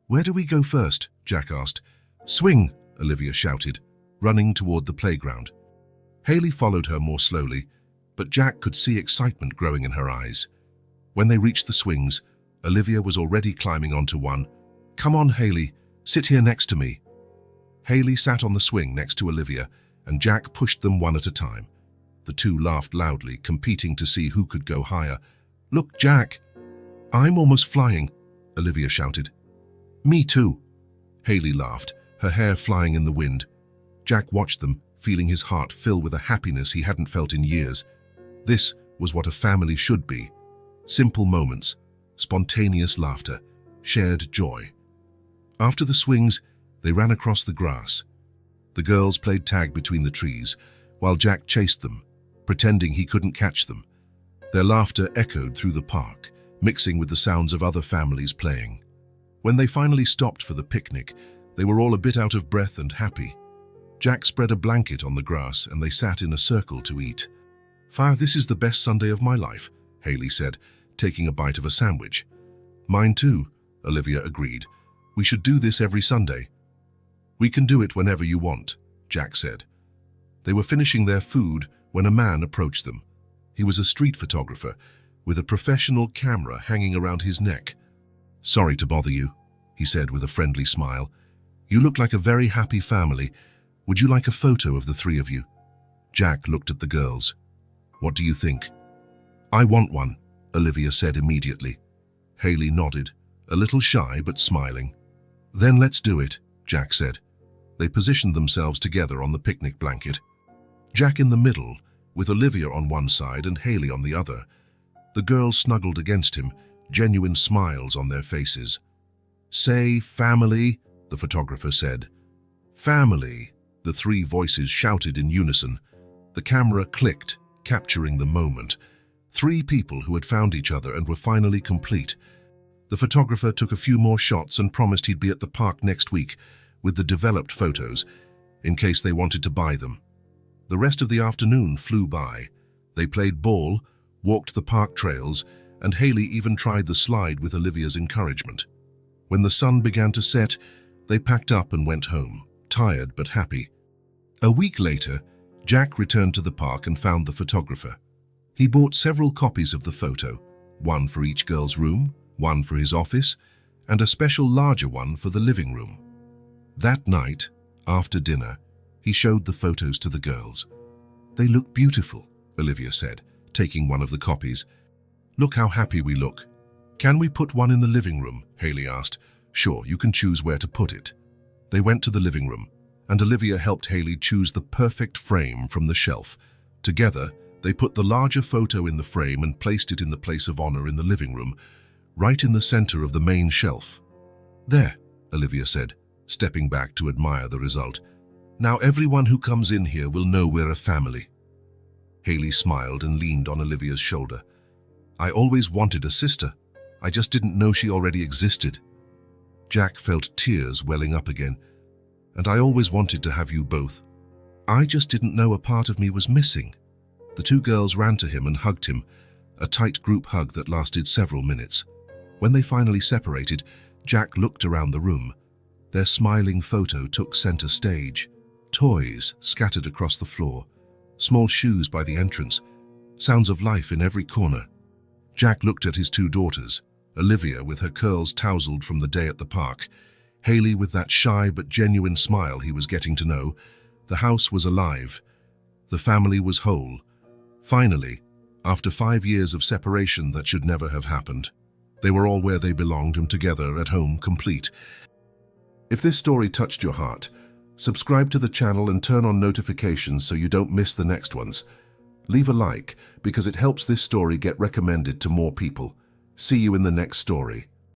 Where do we go first? Jack asked. Swing, Olivia shouted, running toward the playground. Haley followed her more slowly, but Jack could see excitement growing in her eyes. When they reached the swings, Olivia was already climbing onto one. Come on, Haley, sit here next to me. Haley sat on the swing next to Olivia, and Jack pushed them one at a time. The two laughed loudly, competing to see who could go higher. Look, Jack! I'm almost flying, Olivia shouted. Me too, Haley laughed, her hair flying in the wind. Jack watched them, feeling his heart fill with a happiness he hadn't felt in years. This was what a family should be. Simple moments, spontaneous laughter, shared joy. After the swings, they ran across the grass. The girls played tag between the trees, while Jack chased them, pretending he couldn't catch them. Their laughter echoed through the park, mixing with the sounds of other families playing. When they finally stopped for the picnic, they were all a bit out of breath and happy. Jack spread a blanket on the grass and they sat in a circle to eat. This is the best Sunday of my life, Haley said, taking a bite of a sandwich. Mine too, Olivia agreed. We should do this every Sunday. We can do it whenever you want, Jack said. They were finishing their food when a man approached them. He was a street photographer, with a professional camera hanging around his neck. Sorry to bother you, he said with a friendly smile. You look like a very happy family. Would you like a photo of the three of you? Jack looked at the girls. What do you think? I want one, Olivia said immediately. Haley nodded, a little shy but smiling. Then let's do it, Jack said. They positioned themselves together on the picnic blanket. Jack in the middle, with Olivia on one side and Haley on the other. The girls snuggled against him, genuine smiles on their faces. Say family, the photographer said. Family, the three voices shouted in unison. The camera clicked, capturing the moment. Three people who had found each other and were finally complete. The photographer took a few more shots and promised he'd be at the park next week with the developed photos, in case they wanted to buy them. The rest of the afternoon flew by. They played ball, walked the park trails, and Haley even tried the slide with Olivia's encouragement. When the sun began to set, they packed up and went home, tired but happy. A week later, Jack returned to the park and found the photographer. He bought several copies of the photo, one for each girl's room, one for his office, and a special larger one for the living room. That night, after dinner, he showed the photos to the girls. They look beautiful, Olivia said, taking one of the copies. Look how happy we look. Can we put one in the living room? Haley asked. Sure, you can choose where to put it. They went to the living room, and Olivia helped Haley choose the perfect frame from the shelf. Together, they put the larger photo in the frame and placed it in the place of honor in the living room, right in the center of the main shelf. There, Olivia said, stepping back to admire the result. Now everyone who comes in here will know we're a family. Haley smiled and leaned on Olivia's shoulder. I always wanted a sister. I just didn't know she already existed. Jack felt tears welling up again. And I always wanted to have you both. I just didn't know a part of me was missing. The two girls ran to him and hugged him, a tight group hug that lasted several minutes. When they finally separated, Jack looked around the room. Their smiling photo took center stage. Toys scattered across the floor, small shoes by the entrance, sounds of life in every corner. Jack looked at his two daughters, Olivia with her curls tousled from the day at the park, Haley with that shy but genuine smile he was getting to know. The house was alive. The family was whole. Finally, after 5 years of separation that should never have happened, they were all where they belonged and together at home, complete. If this story touched your heart, Subscribe to the channel and turn on notifications so you don't miss the next ones. Leave a like because it helps this story get recommended to more people. See you in the next story.